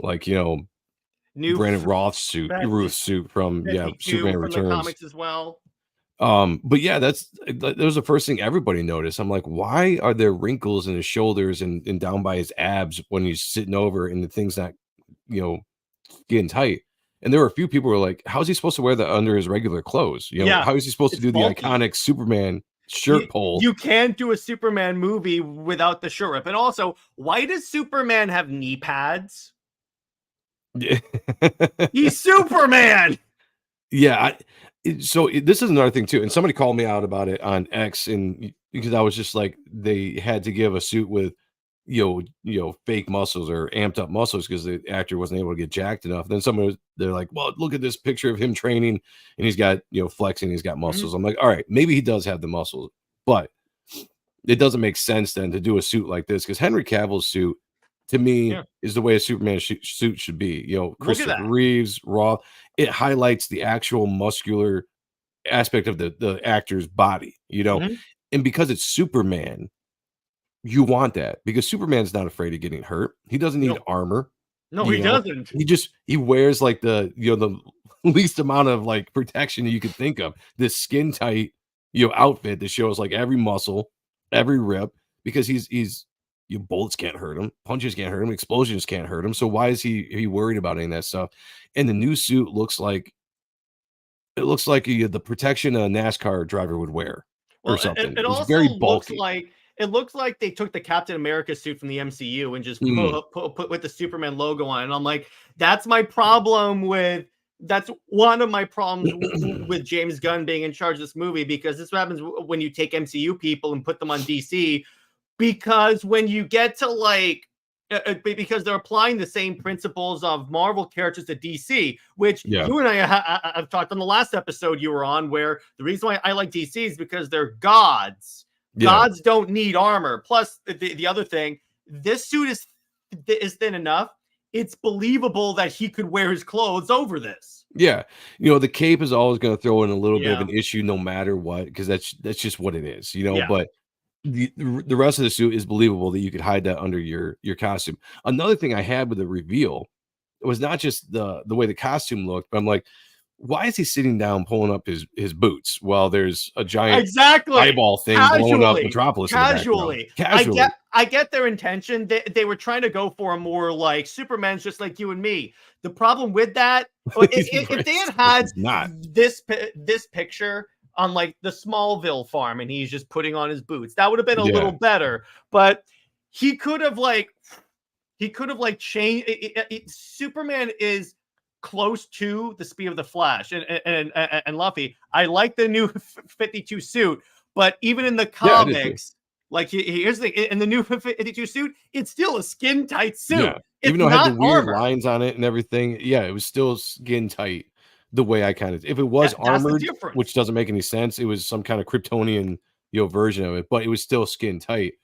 like New Brandon Roth's suit, Ruth's suit from 52 Superman from the Returns. comics as well. But yeah, that was the first thing everybody noticed. I'm like, why are there wrinkles in his shoulders and down by his abs when he's sitting over and the thing's not, you know, getting tight? And there were a few people who were like, "How is he supposed to wear that under his regular clothes? You know, Yeah, how is he supposed to it's do the bulky. iconic Superman shirt pull?" You can't do a Superman movie without the shirt rip. And also, why does Superman have knee pads? Yeah. He's Superman. Yeah, this is another thing too, and somebody called me out about it on X, and because I was just like, they had to give a suit with, fake muscles or amped up muscles because the actor wasn't able to get jacked enough. Then they're like, well, look at this picture of him training, and he's got flexing, he's got muscles. I'm like, all right, maybe he does have the muscles, but it doesn't make sense then to do a suit like this because Henry Cavill's suit to me Yeah. is the way a Superman suit should be. Look at Christopher that. Reeves, Raw, it highlights the actual muscular aspect of the actor's body, Mhm. and because it's Superman, you want that because Superman's not afraid of getting hurt. He doesn't need No, armor. no, he doesn't. He wears like the least amount of like protection you could think of. This skin tight, outfit that shows like every muscle, every rip, because he's your bullets can't hurt him, punches can't hurt him, explosions can't hurt him. So why is he worried about any of that stuff? And the new suit looks like the protection a NASCAR driver would wear or Well, something. it It's also very bulky. it looks like they took the Captain America suit from the MCU and just Mm, put with the Superman logo on it. And I'm like, that's my problem with that's one of my problems with James Gunn being in charge of this movie because this is what happens when you take MCU people and put them on DC. Because when you get to because they're applying the same principles of Marvel characters to DC, which yeah, you and I have talked on the last episode you were on, where the reason why I like DC is because they're gods. yeah. Gods don't need armor. Plus, the other thing, this suit is thin enough. It's believable that he could wear his clothes over this. Yeah, the cape is always going to throw in a little bit of Yeah, an issue, no matter what, because that's just what it is, yeah. But the rest of the suit is believable that you could hide that under your costume. Another thing I had with the reveal was not just the way the costume looked, but I'm like, why is he sitting down pulling up his boots while there's a giant Exactly. eyeball thing blowing up Casually. Metropolis in the background? Casually. Casually, I get their intention. They were trying to go for a more like Superman's just like you and me. The problem with that, if they had It's not. this picture on like the Smallville farm and he's just putting on his boots, that would have been a Yeah, little better. But he could have changed. Superman is close to the speed of the Flash and Luffy. I like the new 52 suit, but even in the yeah, I did too. comics, like here's the in the new 52 suit, it's still a skin tight suit. Yeah, It's even though it had the not weird armor. lines on it and everything, yeah, it was still skin tight the way I kind of if it was That's the armored, which difference. doesn't make any sense, it was some kind of Kryptonian, version of it, but it was still skin tight.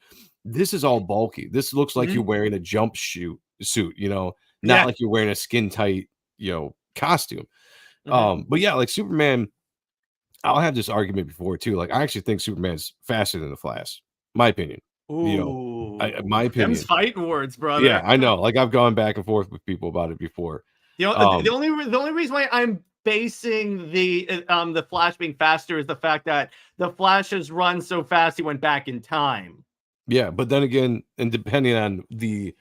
This is all bulky. This looks like Mhm. you're wearing a suit, not Yeah. like you're wearing a skin tight, costume. Mhm. But yeah, like Superman, I'll have this argument before too. Like I actually think Superman's faster than the Flash. My opinion. My Ooh, them's opinion. fighting words, Yeah, brother. I know. Like I've gone back and forth with people about it before. The Um, only reason why I'm basing the Flash being faster is the fact that the Flash has run so fast he went back in time. yeah, but then again, and depending on the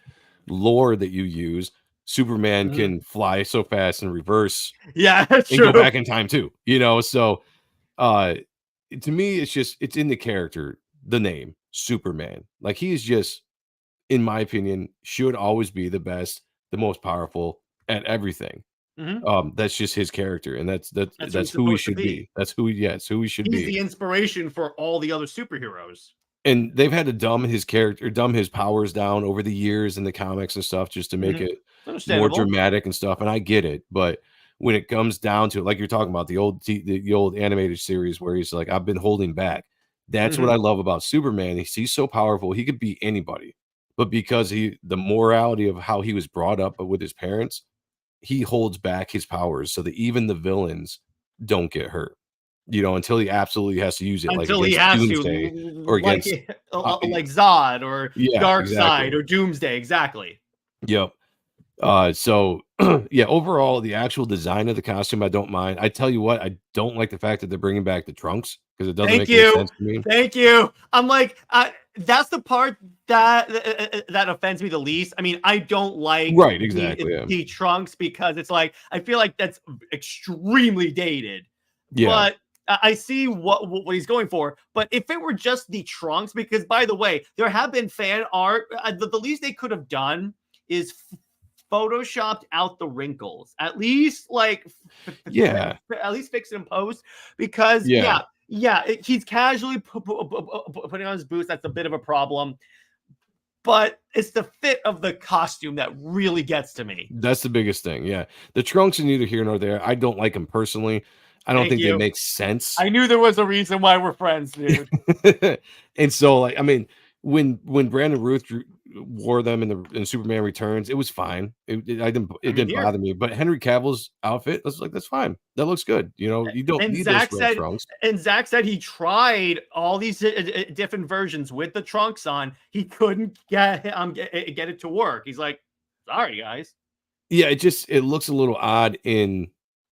lore that you use, Superman Mhm. can fly so fast in reverse Yeah, that's and go true. back in time too. So uh to me, it's in the character, the name, Superman. Like he is just, in my opinion, should always be the best, the most powerful at everything. Mhm. That's just his character, and That's who that's he's who he supposed to should be. be. It's who he should He's be. the inspiration for all the other superheroes. And they've had to dumb his powers down over the years in the comics and stuff just to make Mhm. it more Understandable. dramatic and stuff, and I get it, but when it comes down to it, like you're talking about the old animated series where he's like, "I've been holding back." That's what Mhm. I love about Superman. He's so powerful, he could be anybody, but because the morality of how he was brought up with his parents, he holds back his powers so that even the villains don't get hurt, until he absolutely has to use it, like Until he against has to, Doomsday or like against like Zod or yeah, Darkseid exactly. or Doomsday. Exactly. Yep. So Yeah, overall, the actual design of the costume, I don't mind. I tell you what, I don't like the fact that they're bringing back the trunks because it doesn't Thank make any you. sense to me. Thank you. I'm like, that's the part that offends me the least. I mean, I don't like Right, exactly. Yeah. the trunks because it's like I feel like that's extremely dated. Yeah. But I see what he's going for. But if it were just the trunks, because by the way, there have been fan art. The least they could have done is photoshopped out the wrinkles. At least like Yeah. at least fix it in post because Yeah. he's casually putting on his boots. That's a bit of a problem, but it's the fit of the costume that really gets to me. That's the biggest thing. Yeah. The trunks are neither here nor there. I don't like them personally. I don't Thank think they you. make sense. I knew there was a reason why we're friends, dude. And so, like, I mean, when Brandon Ruth wore them in Superman Returns, it was fine. It didn't bother me. But Henry Cavill's outfit, I was like, that's fine. That looks good. You know, you don't And need those Zach red said, trunks. he tried all these different versions with the trunks on. He couldn't get it to work. He's like, sorry guys. Yeah, it looks a little odd in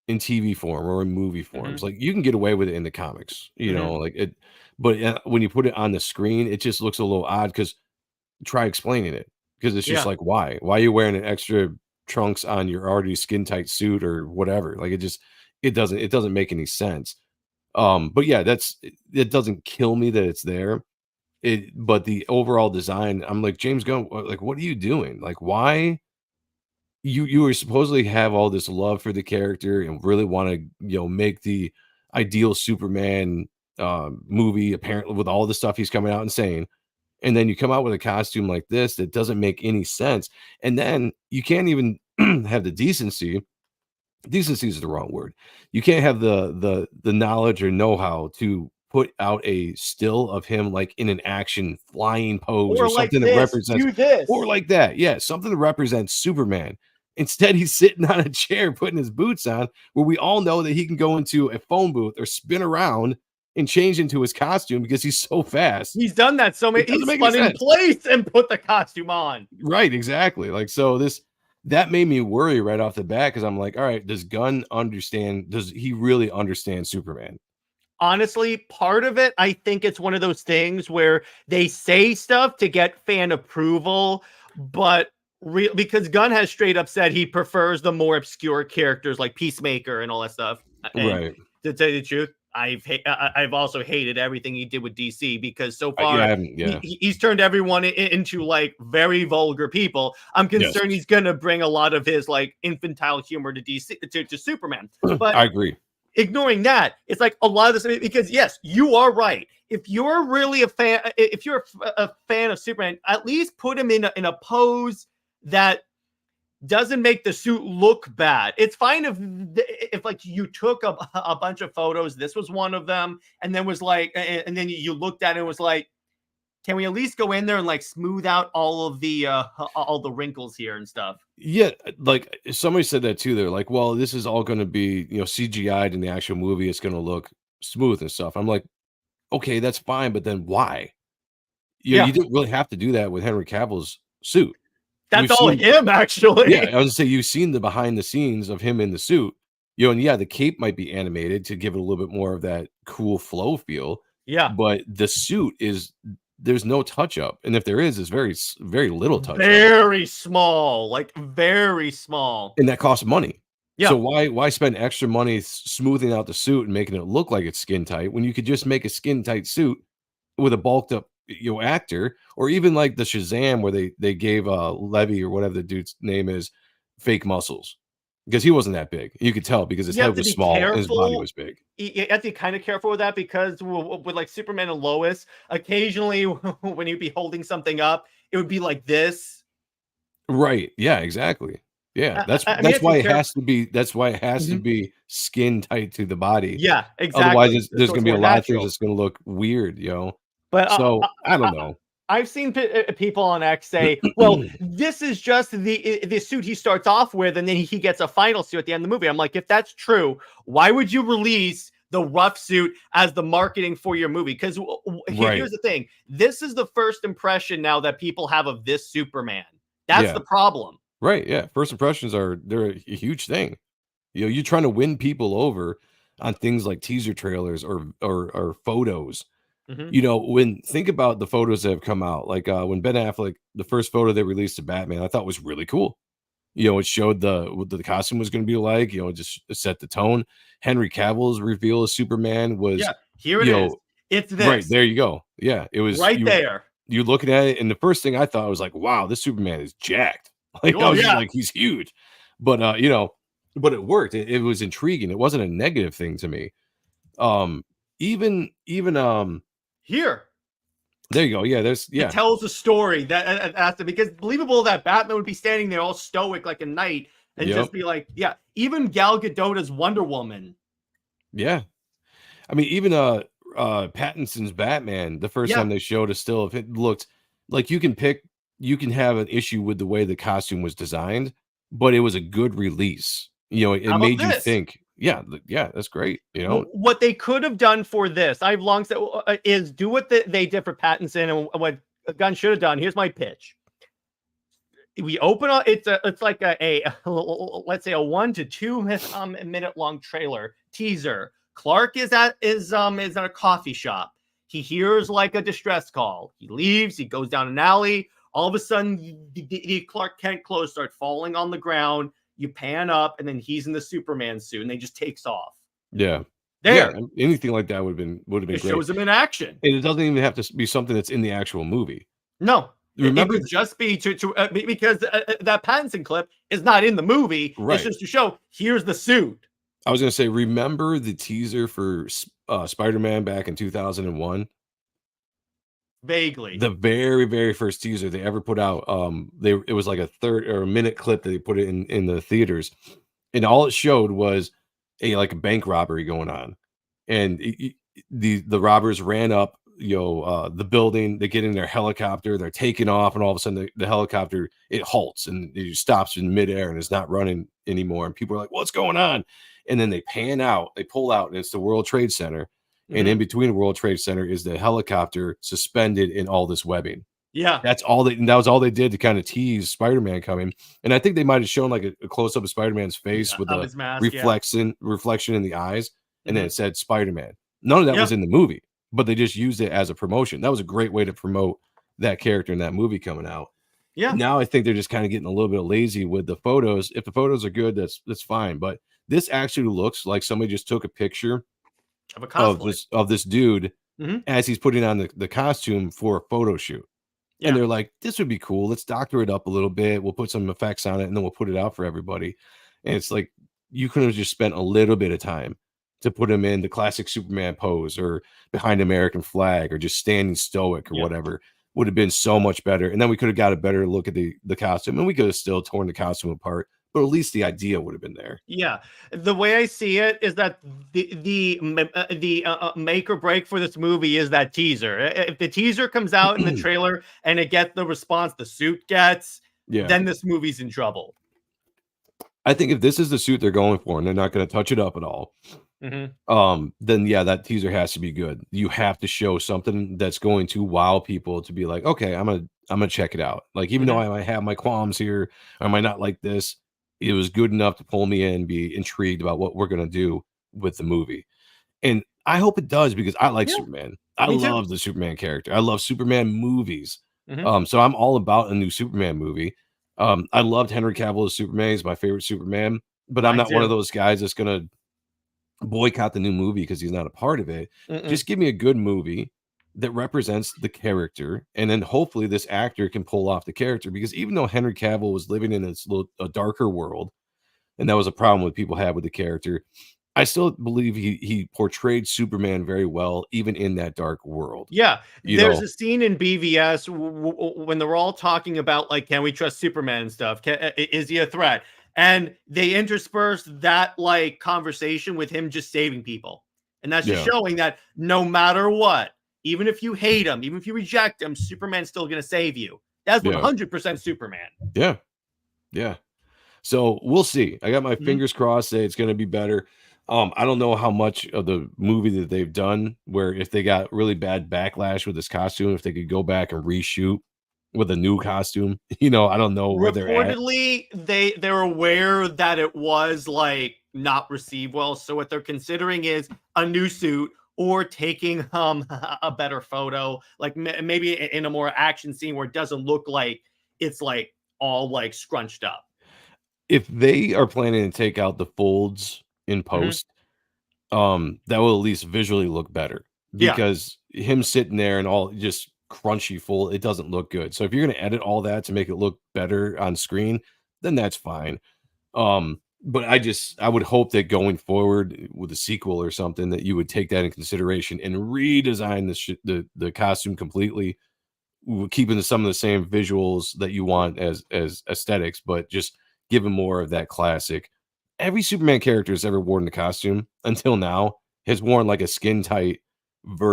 TV form or in movie forms. Like you can get away with it in the comics, you know, like it. But when you put it on the screen, it just looks a little odd because try explaining it because it's just Yeah. like why are you wearing an extra trunks on your already skin tight suit or whatever? Like it doesn't make any sense. But yeah, it doesn't kill me that it's there. But the overall design, I'm like James Gunn, like what are you doing? Like why? You were supposedly have all this love for the character and really want to make the ideal Superman movie apparently with all the stuff he's coming out and saying, and then you come out with a costume like this that doesn't make any sense, and then you can't even have the decency is the wrong word. You can't have the knowledge or know-how to put out a still of him like in an action flying pose or Or like something that this, represents do this. or like that. Yeah, something that represents Superman. Instead, he's sitting on a chair putting his boots on, where we all know that he can go into a phone booth or spin around and change into his costume because he's so fast. He's done that so many. It doesn't He's make any spun in sense. place and put the costume on. Right, exactly. Like so that made me worry right off the bat because I'm like, all right, does Gunn understand? Does he really understand Superman? Honestly, part of it, I think it's one of those things where they say stuff to get fan approval, but because Gunn has straight up said he prefers the more obscure characters like Peacemaker and all that stuff. And Right. to tell you the truth, I've also hated everything he did with DC because so Yeah, I far haven't, yeah. he's turned everyone into like very vulgar people. I'm concerned Yes. he's gonna bring a lot of his like infantile humor to DC to Superman. But I agree. ignoring that, it's like a lot of this because yes, you are right. If you're really a fan, if you're a fan of Superman, at least put him in a pose that doesn't make the suit look bad. It's fine if like you took a bunch of photos, this was one of them, and then was like, and then you looked at it and was like, can we at least go in there and like smooth out all the wrinkles here and stuff? Yeah, like somebody said that too. They're like, well, this is all going to be, CGI'd in the actual movie. It's going to look smooth and stuff. I'm like, okay, that's fine, but then why? You didn't really have to do that with Henry Cavill's suit. That's We've all seen- him, actually. Yeah, I was gonna say you've seen the behind the scenes of him in the suit, and yeah, the cape might be animated to give it a little bit more of that cool flow feel. Yeah. But the suit there's no touch up, and if there is, it's very little touch up, Very small, like very small. and that costs money. Yeah. So why spend extra money smoothing out the suit and making it look like it's skin tight when you could just make a skin tight suit with a bulked up actor, or even like the Shazam where they gave Levy or whatever the dude's name is fake muscles because he wasn't that big. You could tell because his head was small and his body was big. You have to be kind of careful with that because with like Superman and Lois, occasionally when you'd be holding something up, it would be like this. Right. Yeah, exactly. Yeah. That's why it has to be to be skin tight to the body. Yeah, exactly. Otherwise there's So gonna be a more lot of natural. things that's gonna look weird, But so I don't know. I've seen people on X say, well, this is just the suit he starts off with, and then he gets a final suit at the end of the movie. I'm like, if that's true, why would you release the rough suit as the marketing for your movie? Because here's the thing. This is the first impression now that people have of this Superman. That's the problem. Right, yeah, first impressions they're a huge thing. You know, you're trying to win people over on things like teaser trailers or photos. Mhm. You know, when think about the photos that have come out, like, when Ben Affleck the first photo they released of Batman, I thought was really cool. You know, it showed what the costume was gonna be like, you know, just set the tone. Henry Cavill's reveal as Superman was, Yeah, here it you is. know It's right, this there you go. Yeah, it was right there. you looking at it, and the first thing I thought was like, "Wow, this Superman is jacked." Like, I Oh, was just yeah. like, "He's huge." But, but it worked. It was intriguing. It wasn't a negative thing to me. Um, even Here. there you go. Yeah, It yeah. tells a story because believable that Batman would be standing there all stoic like a knight and Yep. just be like, yeah, even Gal Gadot as Wonder Woman. Yeah. I mean, even, Pattinson's Batman, the first Yeah. time they showed a still of it looked like you can have an issue with the way the costume was designed, but it was a good release. You know, it How about made you this? think, "Yeah, yeah, that's great," you know? What they could have done for this, I've long said, is do what they did for Pattinson and what Gunn should have done. Here's my pitch. We open up, it's like let's say a 1 to 2 minute long trailer teaser. Clark is at a coffee shop. He hears like a distress call. He leaves, he goes down an alley. All of a sudden, the Clark Kent clothes start falling on the ground. You pan up, and then he's in the Superman suit, and they just takes off. Yeah. Yeah, There, anything like that would've been it great. shows him in action. And it doesn't even have to be something that's in the actual movie. No, it Remember could just be because that Pattinson clip is not in the movie. It's right. just to show here's the suit. I was gonna say, remember the teaser for Spider-Man back in 2001? Vaguely. The very, very first teaser they ever put out, it was like a third or a minute clip that they put it in the theaters, and all it showed was like a bank robbery going on, and the robbers ran up, the building. They get in their helicopter, they're taking off, and all of a sudden the helicopter it halts and it stops in midair and it's not running anymore. And people are like, "What's going on?" And then they pan out, they pull out, and it's the World Trade Center. And in Mhm. between the World Trade Center is the helicopter suspended in all this webbing. Yeah. That was all they did to kind of tease Spider-Man coming. And I think they might have shown like a close-up of Spider-Man's face with Of a his mask, yeah. reflection in the eyes, and then Mhm. it said Spider-Man. None of that Yeah. was in the movie, but they just used it as a promotion. That was a great way to promote that character in that movie coming out. Yeah. Now I think they're just kind of getting a little bit lazy with the photos. If the photos are good, that's fine. But this actually looks like somebody just took a picture Of a cosplay. of this dude Mhm. as he's putting on the costume for a photo shoot. And Yeah. they're like, "This would be cool. Let's doctor it up a little bit. We'll put some effects on it, and then we'll put it out for everybody." And it's like you could have just spent a little bit of time to put him in the classic Superman pose or behind American flag or just standing stoic or Yeah. whatever would have been so much better. And then we could have got a better look at the costume, and we could have still torn the costume apart, but at least the idea would have been there. Yeah. The way I see it is that the make or break for this movie is that teaser. If the teaser comes out in the trailer and it gets the response the suit gets, Yeah. then this movie's in trouble. I think if this is the suit they're going for and they're not going to touch it up at all, Mhm. then yeah, that teaser has to be good. You have to show something that's going to wow people to be like, okay, I'm gonna check it out. Like, even though Mhm. I might have my qualms here, or I might not like this, it was good enough to pull me in, be intrigued about what we're gonna do with the movie. And I hope it does because I like Yeah, Superman. I me too. love the Superman character. I love Superman movies. Mhm. So I'm all about a new Superman movie. I loved Henry Cavill as Superman. He's my favorite Superman, but I'm Mine not one of too. those guys that's gonna boycott the new movie because he's not a part of it. Mm-mm. Just give me a good movie that represents the character, and then hopefully this actor can pull off the character. Because even though Henry Cavill was living in this little a darker world, and that was a problem with people had with the character, I still believe he portrayed Superman very well, even in that dark world. Yeah, You there's know, a scene in BVS when they're all talking about like, can we trust Superman and stuff? Is he a threat? And they intersperse that like conversation with him just saving people, and that's just yeah, showing that no matter what, even if you hate him, even if you reject him, Superman's still going to save you. That's yeah, 100% Superman. yeah, yeah. So we'll see. I got my Mhm. fingers crossed that it's going to be better. I don't know how much of the movie that they've done, where if they got really bad backlash with this costume, if they could go back and reshoot with a new costume. You know, I don't know where they're at. Reportedly, they're aware that it was like not received well, so what they're considering is a new suit or taking a better photo, like maybe in a more action scene where it doesn't look like it's like all like scrunched up. If they are planning to take out the folds in Mhm. post, that will at least visually look better Yeah, because him sitting there and all just crunchy full, it doesn't look good. So if you're gonna edit all that to make it look better on screen, then that's fine. But I would hope that going forward with a sequel or something that you would take that in consideration and redesign the costume completely, keeping some of the same visuals that you want as aesthetics, but just giving more of that classic. Every Superman character has ever worn the costume until now has worn like a skin tight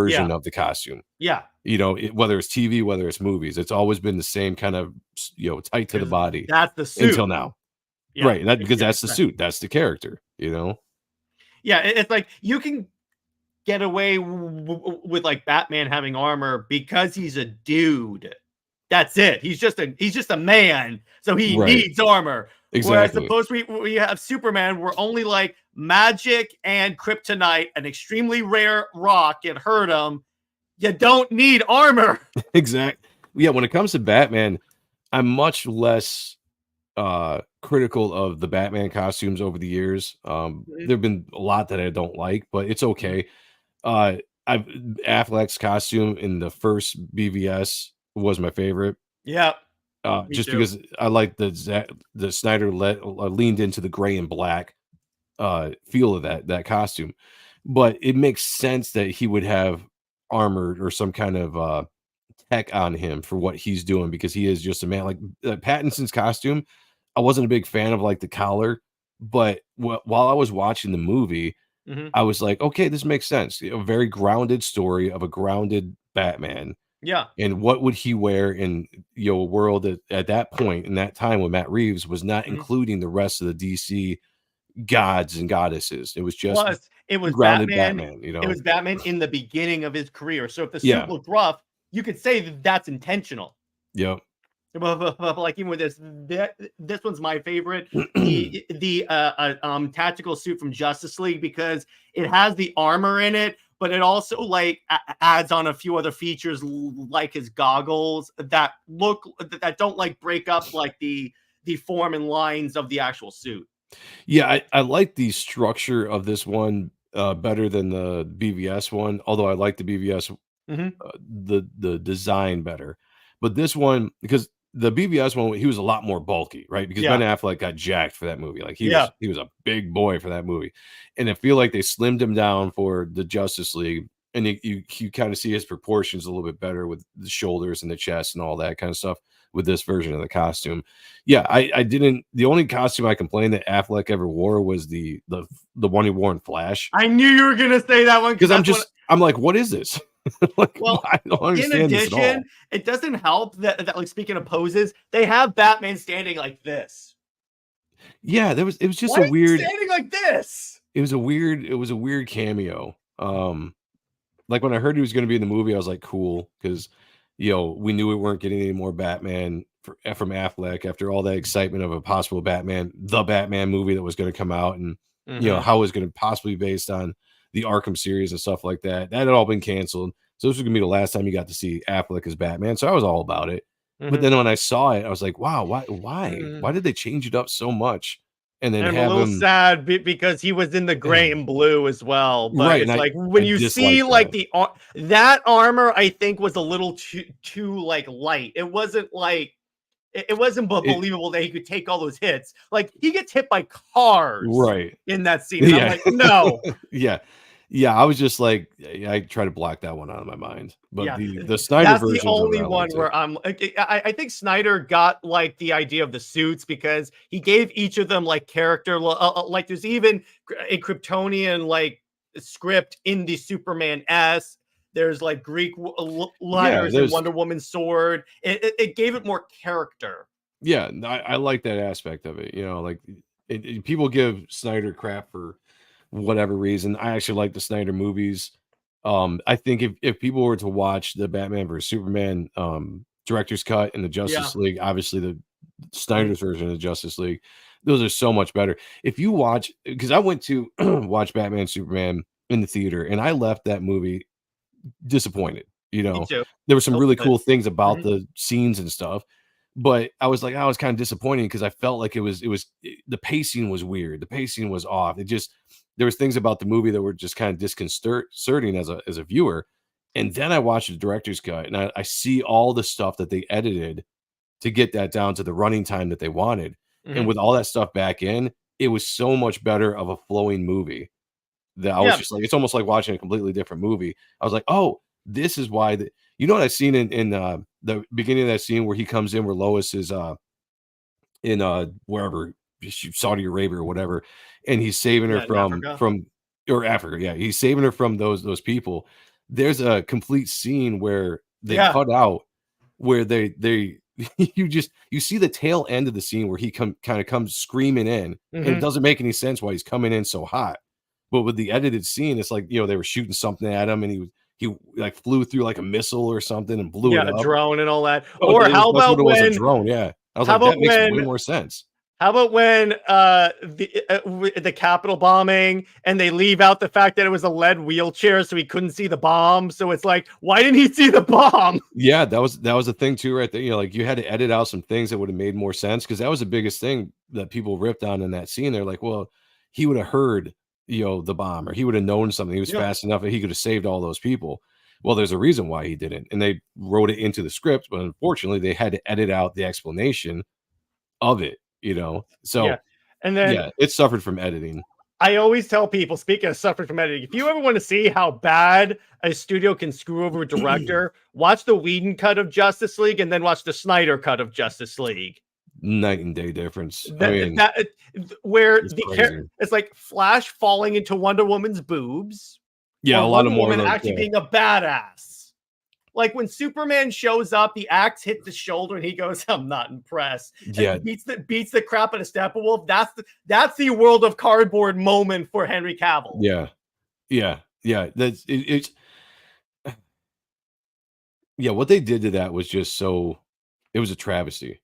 yeah, version of the costume. yeah. You know, whether it's TV, whether it's movies, it's always been the same kind of tight to the Because body that's the suit. until now. Yeah, Right, and that because that's the exactly. suit, that's the character, you know? Yeah, it's like you can get away with like Batman having armor because he's a dude. That's it. He's just a man, so he Right, needs armor. Whereas exactly. suppose we have Superman, we're only like magic and kryptonite, an extremely rare rock. It hurt him. You don't need armor. Exact Yeah, when it comes to Batman, I'm much less, critical of the Batman costumes over the years. Mhm, There've been a lot that I don't like, but it's mhm. okay. Uh, I've Affleck's costume in the first BVS was my favorite, Yeah, me just too. because I like the Snyder leaned into the gray and black, feel of that costume. But it makes sense that he would have armored or some kind of tech on him for what he's doing because he is just a man. Like Pattinson's costume, I wasn't a big fan of like the collar, but while I was watching the movie, Mhm. I was like, okay, this makes sense. A very grounded story of a grounded Batman. Yeah. And what would he wear in a world that at that point in that time when Matt Reeves was not Mhm. including the rest of the DC gods and goddesses. It was just Plus, it was grounded Batman. Batman, It was Batman in the beginning of his career. So if the suit Yeah. looked rough, you could say that that's intentional. Yep. But like even with this one's my favorite. The tactical suit from Justice League because it has the armor in it, but it also like adds on a few other features like his goggles that don't like break up like the form and lines of the actual suit. Yeah, I like the structure of this one, better than the BVS one, although I like the BVS, Mhm. the design better. But this one because the BVS one, he was a lot more bulky, right? Because Ben Yeah, Affleck got jacked for that movie, like, yeah. he was a big boy for that movie, and I feel like they slimmed him down for the Justice League, and you kinda see his proportions a little bit better with the shoulders and the chest and all that kinda stuff with this version of the costume. Yeah, I didn't the only costume I complained that Affleck ever wore was the one he wore in Flash, I knew you were gonna say that one because because that's what. I'm like, "What is this?" Like, Well, I don't in understand this at addition, all. it doesn't help that like speaking of poses, they have Batman standing like this. Yeah, it was just Why a is he weird standing like this? it was a weird cameo. Like, when I heard he was gonna be in the movie, I was like, "Cool," 'cause, we knew we weren't getting any more Batman from Affleck after all that excitement of a possible the Batman movie that was gonna come out and, Mhm, how it was gonna possibly be based on the Arkham series and stuff like that. That had all been canceled, so this was gonna be the last time you got to see Affleck as Batman, so I was all about it. But mhm. then when I saw it, I was like, "Wow, why? Mm. Why did they change it up so much?" And then I'm a have little him sad because he was in the gray and blue as well, but Right, and it's like I when you see dislike like that. that armor, I think was a little too like light. It wasn't like it wasn't It believable that he could take all those hits. Like he gets hit by cars Right. in that scene, and I'm Yeah. like, no. Yeah. Yeah, I was just like I try to block that one out of my mind, but Yeah, the Snyder that's the versions of it, only I one liked it. where I think Snyder got, like, the idea of the suits because he gave each of them, like, character like, there's even a Kryptonian, like, script in the Superman S. There's, like, Greek w l Yeah, letters in there's Wonder Woman's sword. It gave it more character. yeah, I like that aspect of it, like, people give Snyder crap for whatever reason. I actually like the Snyder movies. I think if people were to watch the Batman versus Superman, director's cut and the Justice League, obviously the Snyder's version of the Justice League, those are so much better. If you watch, because I went to watch Batman Superman in the theater, and I left that movie disappointed. You Me know, too. there were some really But- cool things about the scenes and stuff, but I was like, I was kind of disappointed because I felt like the pacing was weird. The pacing was off. There was things about the movie that were just kind of disconcerting as a viewer. And then I watched the director's cut, and I see all the stuff that they edited to get that down to the running time that they wanted. And with all that stuff back in, it was so much better of a flowing movie that I was just like, it's almost like watching a completely different movie. I was like, oh, this is why you know what I've seen in the beginning of that scene where he comes in where Lois is in wherever, Saudi Arabia or whatever, and he's saving her from Africa. Yeah, he's saving her from those people. There's a complete scene where they cut out where they you see the tail end of the scene where he kind of comes screaming in, and it doesn't make any sense why he's coming in so hot. But with the edited scene, it's like, they were shooting something at him, and he like flew through like a missile or something and blew it up. a drone and all that. Oh, or how about it was when a drone? Yeah, I was like, that makes way more sense. How about when the Capitol bombing, and they leave out the fact that it was a lead wheelchair, so he couldn't see the bomb? So it's like, why didn't he see the bomb? Yeah, that was a thing too, right there. Like, you had to edit out some things that would have made more sense, because that was the biggest thing that people ripped on in that scene. They're like, well, he would have heard, the bomb, or he would have known something. He was fast enough that he could have saved all those people. Well, there's a reason why he didn't, and they wrote it into the script, but unfortunately, they had to edit out the explanation of it. So and then it suffered from editing. I always tell people, speaking of suffering from editing, if you ever want to see how bad a studio can screw over a director, watch the Whedon cut of Justice League and then watch the Snyder cut of Justice League. Night and day difference. It's like Flash falling into Wonder Woman's boobs. Yeah, a lot of more Woman actually being a badass. Like when Superman shows up, the axe hits the shoulder and he goes, "I'm not impressed." Yeah, and beats the crap out of Steppenwolf. That's the world of cardboard moment for Henry Cavill. Yeah. That's it's. Yeah, what they did to that was just so. It was a travesty.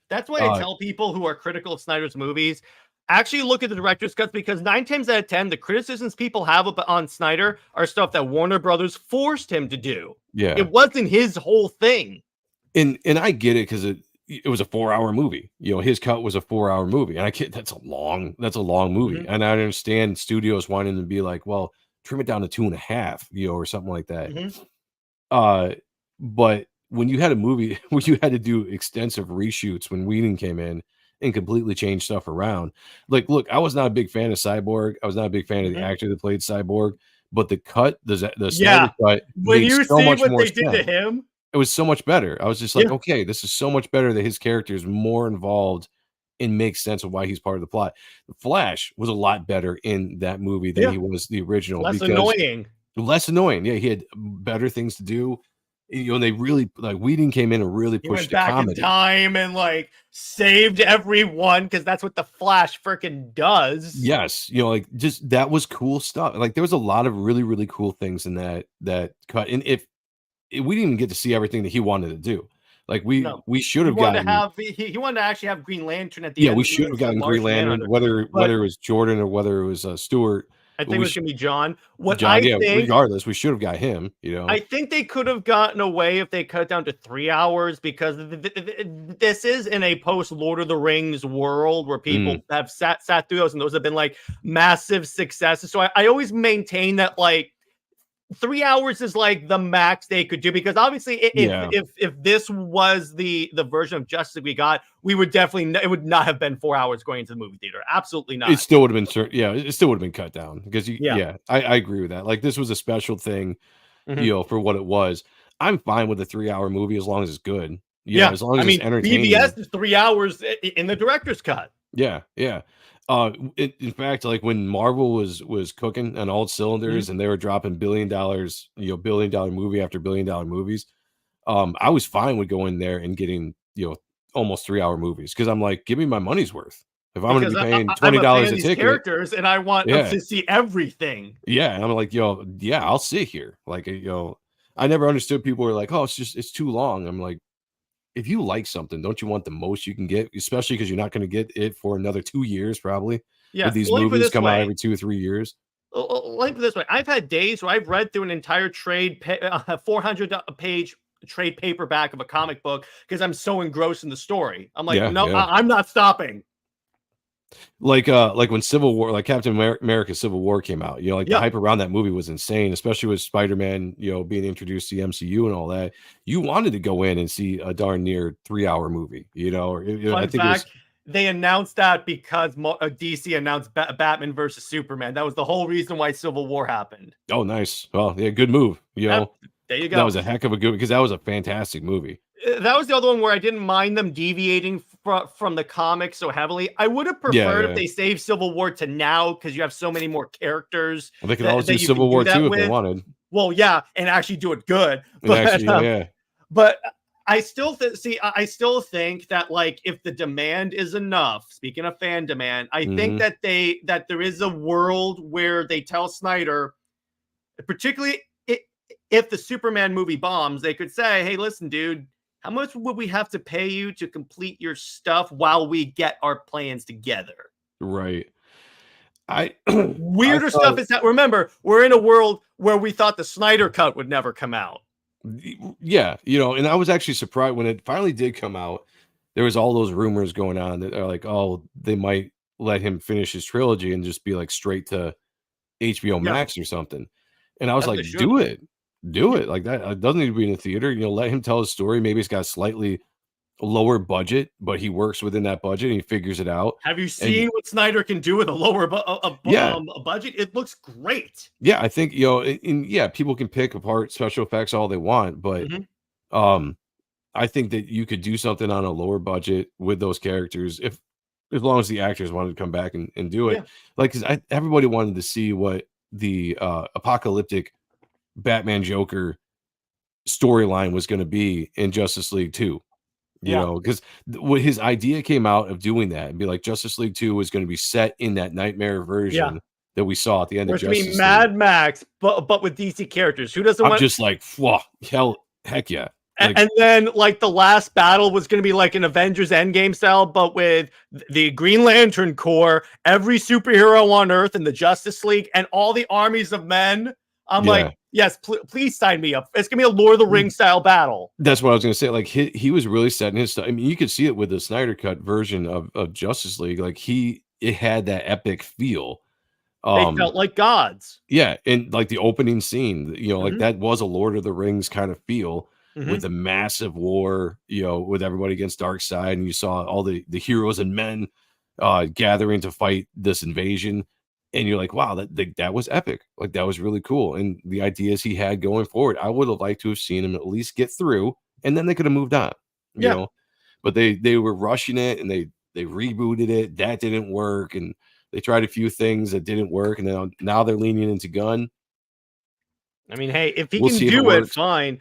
That's why I tell people who are critical of Snyder's movies, actually look at the director's cuts, because 9 times out of 10, the criticisms people have on Snyder are stuff that Warner Brothers forced him to do. Yeah, it wasn't his whole thing. And I get it, because it was a 4-hour movie. His cut was a 4-hour movie, and that's a long movie. And I understand studios wanting to be like, well, trim it down to 2.5, or something like that. But when you had a movie where you had to do extensive reshoots, when Whedon came in and completely changed stuff around, like, look, I was not a big fan of Cyborg. I was not a big fan of the actor that played Cyborg, but the Snyder cut, when you see what they did to him, it was so much better. I was just like, okay, this is so much better that his character is more involved and makes sense of why he's part of the plot. The Flash was a lot better in that movie than he was the original. Less annoying. Yeah, he had better things to do. And they really, like, Whedon came in and really pushed the comedy. In time and like saved everyone, because that's what the Flash freaking does. Yes, like, just that was cool stuff. Like, there was a lot of really, really cool things in that cut. And if we didn't even get to see everything that he wanted to do, like, we should have gotten. He wanted to actually have Green Lantern at the end. Yeah, we should have gotten Green Lantern, whether it was Jordan or whether it was Stewart. I think it was going to be John. Regardless, we should have got him. I think they could have gotten away if they cut it down to 3 hours, because this is in a post Lord of the Rings world where people have sat through those, and those have been like massive successes. So I always maintain that, like, 3 hours is like the max they could do, because obviously if this was the version of Justice we got, we would definitely, it would not have been 4 hours going into the movie theater. Absolutely not. It still would have been, it still would have been cut down, because I agree with that. Like, this was a special thing, for what it was. I'm fine with a 3-hour movie as long as it's good. As long as it's entertaining. BVS is 3 hours in the director's cut. Yeah. In fact, like, when Marvel was cooking on all cylinders and they were dropping $1 billion movie after $1 billion movies, I was fine with going there and getting almost 3-hour movies, because I'm like, give me my money's worth. If I'm going to be paying $20 a ticket, characters, and I want to see everything. Yeah, and I'm like, I'll sit here. Like, I never understood people were like, oh, it's too long. I'm like, if you like something, don't you want the most you can get, especially because you're not going to get it for another 2 years probably. Yeah. With these Well, let me put it movies this come out way. every 2 or 3 years. Let me put it this way. I've had days where I've read through an entire 400-page trade paperback of a comic book because I'm so engrossed in the story. I'm like, Yeah, no, yeah. I'm not stopping. Like when Civil War, like Captain America Civil War came out, you know, like the Yeah. hype around that movie was insane, especially with Spider-Man, you know, being introduced to the MCU and all that. You wanted to go in and see a darn near 3-hour movie, you know, or I Fun think it was. fact, they announced that because DC announced Batman versus Superman. That was the whole reason why Civil War happened. Oh, nice. Well, yeah, good move. You Yep, know, there you that go. was a heck of a good, because that was a fantastic movie. That was the other one where I didn't mind them deviating from the comics so heavily. I would have Yeah, preferred if yeah. they saved Civil War to now because you have so many more characters Well, they could always do that you can Civil do War that too if they with. wanted. Well, yeah, and actually do it good. And actually, yeah. But I still see. I still think that like if the demand is enough, speaking of fan demand, I think that there is a world where they tell Snyder, particularly if the Superman movie bombs, they could say, "Hey, listen, dude, how much would we have to pay you to complete your stuff while we get our plans together?" Right. I I Weirder stuff thought, is that, remember, we're in a world where we thought the Snyder cut would never come out. yeah, you know, and I was actually surprised when it finally did come out. There was all those rumors going on that are like, oh, they might let him finish his trilogy and just be like straight to HBO Yeah, Max or something. And I was as they like, should. do it. Do Yeah. it. Like that. It doesn't need to be in the theater. You know, let him tell his story. Maybe it's got slightly lower budget, but he works within that budget and he figures it out. Have you And seen what Snyder can do with a lower yeah, a budget? It looks great. yeah, I think, you know, and yeah, people can pick apart special effects all they want, but Mhm. um I think that you could do something on a lower budget with those characters if as long as the actors wanted to come back and do it. Yeah. Like, 'cause everybody wanted to see what the apocalyptic Batman Joker storyline was going to be in Justice League 2. You Yeah. know, because what his idea came out of doing that and be like Justice League 2 was going to be set in that nightmare Yeah. version that we saw at the end Where of it's gonna be Justice League. Mad Max, but with DC characters. Who doesn't I'm want? just like, whoa, heck yeah. Like, And then like the last battle was gonna be like an Avengers Endgame style, but with the Green Lantern Corps, every superhero on Earth, and the Justice League, and all the armies of men. I'm yeah. like, yes, please sign me up. It's gonna be a Lord of the Rings style battle. That's what I was gonna say. Like he was really setting his stuff. I mean, you could see it with the Snyder Cut version of Justice League. Like it had that epic feel. They felt like gods. Yeah, and like the opening scene, you know, like Mhm. that was a Lord of the Rings kind of feel with Mhm. the massive war, you know, with everybody against Darkseid, and you saw all the heroes and men gathering to fight this invasion. And you're like, wow, that was epic. Like that was really cool. And the ideas he had going forward, I would have liked to have seen him at least get through, and then they could have moved on, you Yeah. know. But they were rushing it and they rebooted it. That didn't work, and they tried a few things that didn't work, and then now they're leaning into Gunn. I mean, hey, if he We'll can see if it do it, works. fine.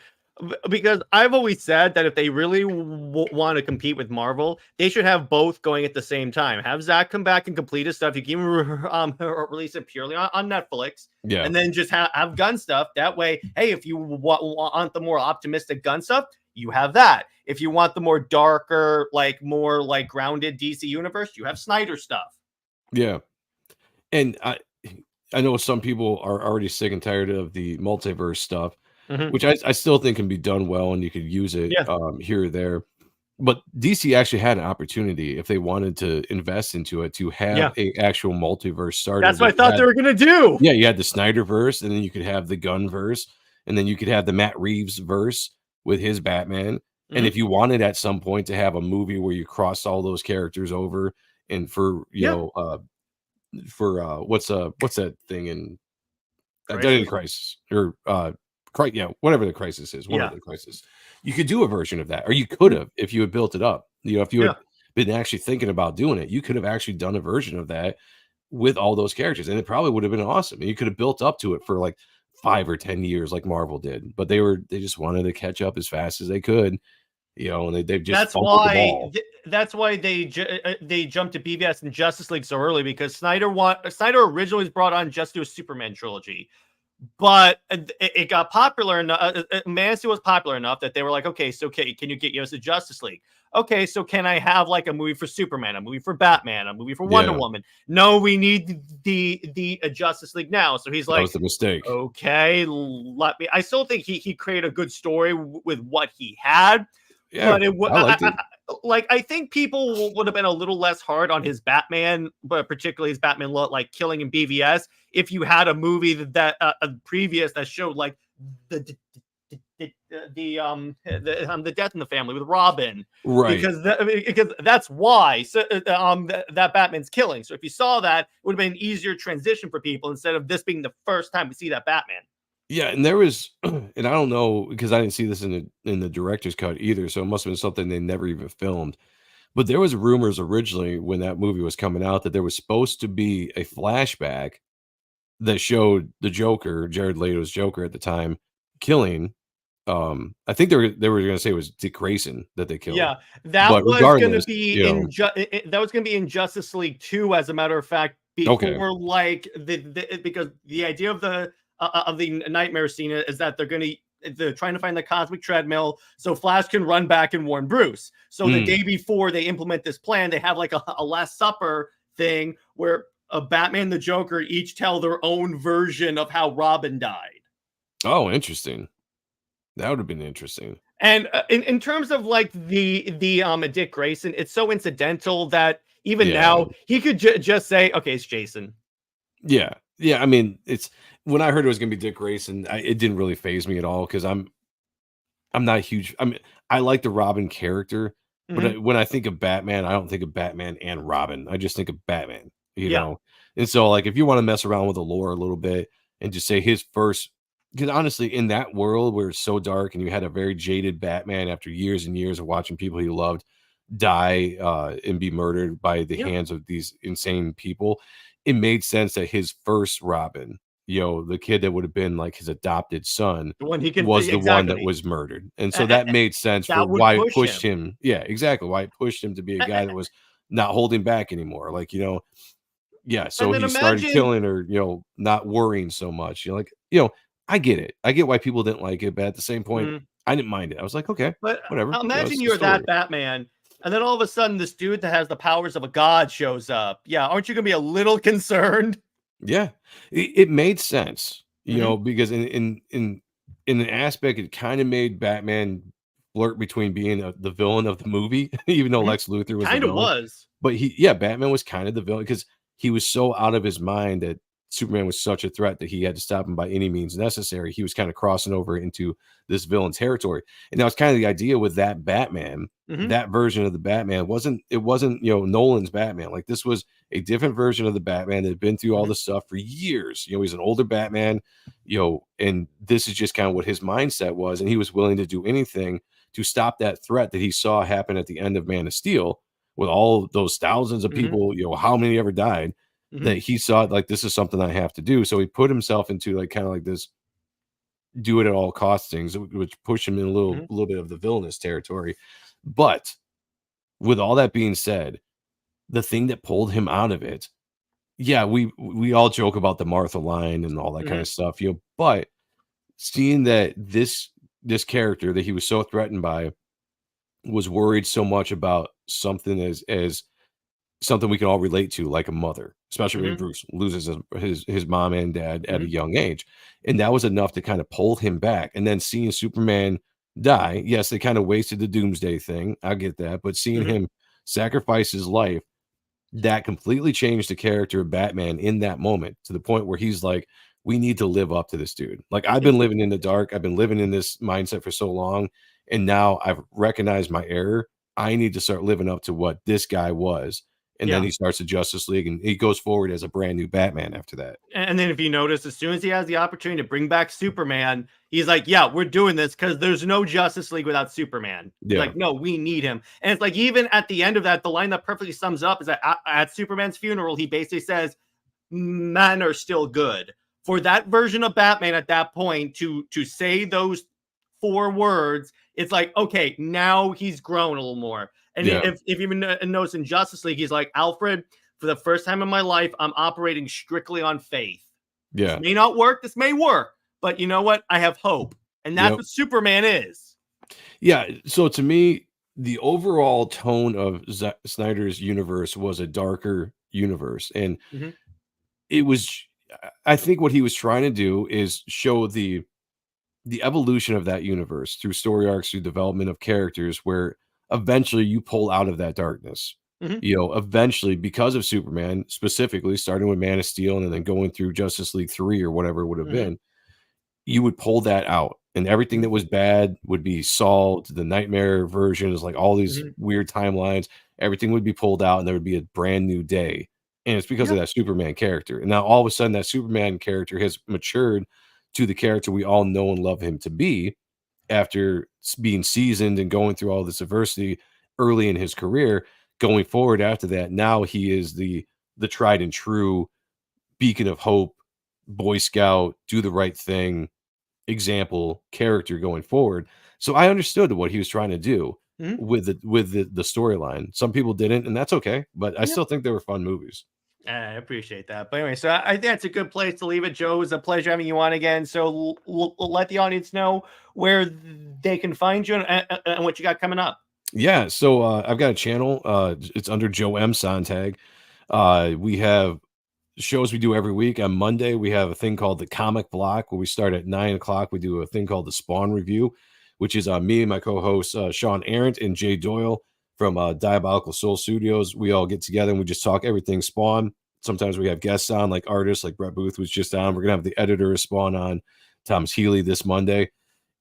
Because I've always said that if they really want to compete with Marvel, they should have both going at the same time. Have Zach come back and complete his stuff. You can even release it purely on Netflix, Yeah. and then just have gun stuff. That way, hey, if you want the more optimistic gun stuff, you have that. If you want the more darker, like more like grounded DC universe, you have Snyder stuff. Yeah. And I know some people are already sick and tired of the multiverse stuff, Mhm. which I still think can be done well and you could use it Yeah. here or there. But DC actually had an opportunity if they wanted to invest into it to have Yeah. a actual multiverse started. That's what I You thought had- they were gonna do. Yeah, you had the Snyderverse, and then you could have the Gunverse, and then you could have the Matt Reeves verse with his Batman. And Mhm. if you wanted at some point to have a movie where you cross all those characters over, and for Yeah. what's that thing in Identity Crisis? Crisis or yeah, whatever the crisis is, one Yeah. of the crisis, you could do a version of that, or you could have if you had built it up. You know, if you had Yeah. been actually thinking about doing it, you could have actually done a version of that with all those characters, and it probably would have been awesome. And you could have built up to it for like 5 or 10 years, like Marvel did. But they just wanted to catch up as fast as they could, you know, and they've just fumbled the ball. That's why they jumped to BVS and Justice League so early, because Snyder originally was brought on just to do a Superman trilogy, but it got popular enough. Man of Steel was popular enough that they were like, okay, so can you get us a Justice League? Okay, so can I have like a movie for Superman, a movie for Batman, a movie for Wonder Yeah, Woman? No, we need the Justice League now. So he's that was like, the mistake. okay, let me. I still think he created a good story with what he had, Yeah, but I liked it. like I think people would have been a little less hard on his Batman, but particularly his Batman like killing in BVS, if you had a movie that previous that showed like the the death in the family with Robin, Right. because that's why that Batman's killing. So if you saw that, it would have been an easier transition for people instead of this being the first time we see that Batman. Yeah, and there was and I don't know because I didn't see this in the director's cut either, so it must have been something they never even filmed. But there was rumors originally when that movie was coming out that there was supposed to be a flashback that showed the Joker, Jared Leto's Joker at the time, killing. I think they were going to say it was Dick Grayson that they killed, Yeah, that but was going to regardless, be you know, that was going to be in Justice League 2, as a matter of fact, okay, before like because the idea of the nightmare scene is that they're trying to find the cosmic treadmill so Flash can run back and warn Bruce. So the mm, day before they implement this plan, they have like a Last Supper thing where Batman, the Joker each tell their own version of how Robin died. oh, interesting. That would have been interesting. And in terms of like the Dick Grayson, it's so incidental that even Yeah, now he could just say, okay, it's Jason. yeah, yeah. I mean, it's when I heard it was going to be Dick Grayson, it didn't really phase me at all because I'm not a huge. I mean, I like the Robin character, but Hmm. when I think of Batman, I don't think of Batman and Robin. I just think of Batman, you Yeah. know. And so, like, if you want to mess around with the lore a little bit and just say his first, because honestly, in that world where it's so dark and you had a very jaded Batman after years and years of watching people he loved die and be murdered by the Yeah. hands of these insane people, it made sense that his first Robin, the kid that would have been like his adopted son, The one he can was the one that exactly. was murdered. And so A- that made sense for that would why it push pushed him. him. Yeah, exactly. Why it pushed him to be a guy that was not holding back anymore. Like, yeah. So And then he started imagine. killing or, not worrying so much. You're like, I get it. I get why people didn't like it, but at the same point, Mhm. I didn't mind it. I was like, okay, But whatever. imagine It's the you're story. that Batman, and then all of a sudden this dude that has the powers of a god shows up. Yeah, aren't you gonna be a little concerned? Yeah, it made sense, Hmm. because in an aspect, it kind of made Batman flirt between being the villain of the movie, even though Hmm. Lex Luthor was the Kind of villain. was. But yeah, Batman was kind of the villain because he was so out of his mind that Superman was such a threat that he had to stop him by any means necessary. He was kind of crossing over into this villain territory, and that was kind of the idea with that Batman. Hmm. That version of the Batman wasn't Nolan's Batman. Like this was a different version of the Batman that had been through all Hmm. this stuff for years. He's an older Batman, and this is just kind of what his mindset was, and he was willing to do anything to stop that threat that he saw happen at the end of Man of Steel with all those thousands of Hmm. people, how many ever died, Hmm. that he saw like this is something I have to do. So he put himself into like kind of like this do it at all costs things, which pushed him in a Hmm. little bit of the villainous territory. But with all that being said, the thing that pulled him out of it, yeah, we all joke about the Martha line and all that kind Hmm. of stuff, but seeing that this character that he was so threatened by was worried so much about something as something we can all relate to, like a mother, especially when Hmm. Bruce loses his mom and dad at a Hmm. young age, and that was enough to kind of pull him back. And then seeing Superman die, yes, they kind of wasted the Doomsday thing. I get that, but seeing Hmm. him sacrifice his life, that completely changed the character of Batman in that moment to the point where he's like, we need to live up to this dude. Like I've been living in the dark, I've been living in this mindset for so long, and now I've recognized my error. I need to start living up to what this guy was. And then Yeah. he starts the Justice League and he goes forward as a brand new Batman after that. And then if you notice, as soon as he has the opportunity to bring back Superman, he's like, yeah, we're doing this because there's no Justice League without Superman. He's Yeah. like, no, we need him. And it's like, even at the end of that, the line that perfectly sums up is that at Superman's funeral, he basically says, men are still good. For that version of Batman at that point to say those four words, it's like, okay, now he's grown a little more. And Yeah. if you even notice in Justice League, he's like, Alfred, for the first time in my life, I'm operating strictly on faith. This Yeah. may not work. This may work, but you know what? I have hope, and that's Yep. what Superman is. Yeah. So to me, the overall tone of Snyder's universe was a darker universe, and Mhm. it was. I think what he was trying to do is show the evolution of that universe through story arcs, through development of characters, where eventually you pull out of that darkness. Mhm. You know, eventually, because of Superman, specifically starting with Man of Steel and then going through Justice League 3 or whatever it would have Mhm. been, you would pull that out. And everything Mhm. that was bad would be solved. The nightmare versions, like all these Mhm. weird timelines, everything would be pulled out and there would be a brand new day. And it's because Yeah. of that Superman character. And now all of a sudden, that Superman character has matured to the character we all know and love him to be after being seasoned and going through all this adversity early in his career. Going forward after that, now he is the tried and true beacon of hope, Boy Scout, do the right thing, example character going forward. So I understood what he was trying to do Mhm. with the storyline. Some people didn't, and that's okay. But I Yeah. still think they were fun movies. I appreciate that. But anyway, so I think that's a good place to leave it. Joe, it was a pleasure having you on again. So let the audience know where they can find you and what you got coming up. Yeah, so I've got a channel. It's under Joe M Sonntag. We have shows we do every week. On Monday, we have a thing called the Comic Block where we start at 9 o'clock. We do a thing called the Spawn Review, which is me and my co-hosts Sean Arendt and Jay Doyle from Diabolical Soul Studios. We all get together and we just talk everything Spawn. Sometimes we have guests on, like artists, like Brett Booth was just on. We're gonna have the editor of Spawn on, Thomas Healy, this Monday.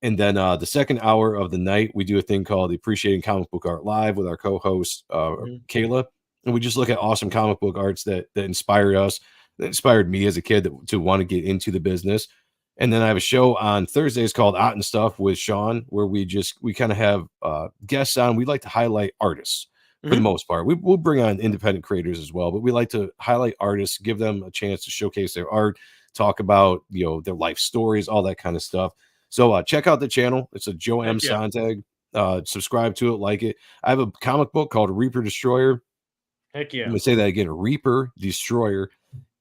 And then the second hour of the night, we do a thing called the Appreciating Comic Book Art Live with our co-host Mhm. Kayla, and we just look at awesome comic book arts that inspired us, that inspired me as a kid to want to get into the business. And then I have a show on Thursdays called Art and Stuff with Sean, where we kind of have guests on. We like to highlight artists for the Mhm. most part. We'll bring on independent creators as well, but we like to highlight artists, give them a chance to showcase their art, talk about their life stories, all that kind of stuff. So check out the channel. It's a Joe M Heck yeah. Sonntag. Subscribe to it, like it. I have a comic book called Reaper Destroyer. Heck Let yeah. me say that again, Reaper Destroyer.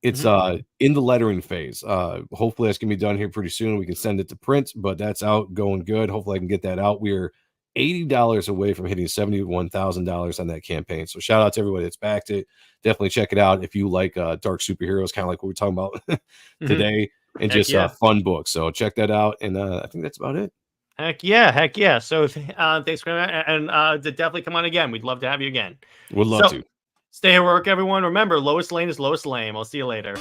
It's Mhm. in the lettering phase. Hopefully that's gonna be done here pretty soon. We can send it to print, but that's out going good. Hopefully I can get that out. We are $80 away from hitting $71,000 on that campaign. So shout out to everybody that's backed it. Definitely check it out if you like dark superheroes, kind of like what we're talking about Mhm. today, and Heck just yeah. fun books. So check that out. And I think that's about it. Heck yeah. Heck yeah. So thanks for and to definitely come on again. We'd love to have you again. Would love So to. stay at work, everyone. Remember, Lois Lane is Lois Lane. I'll see you later.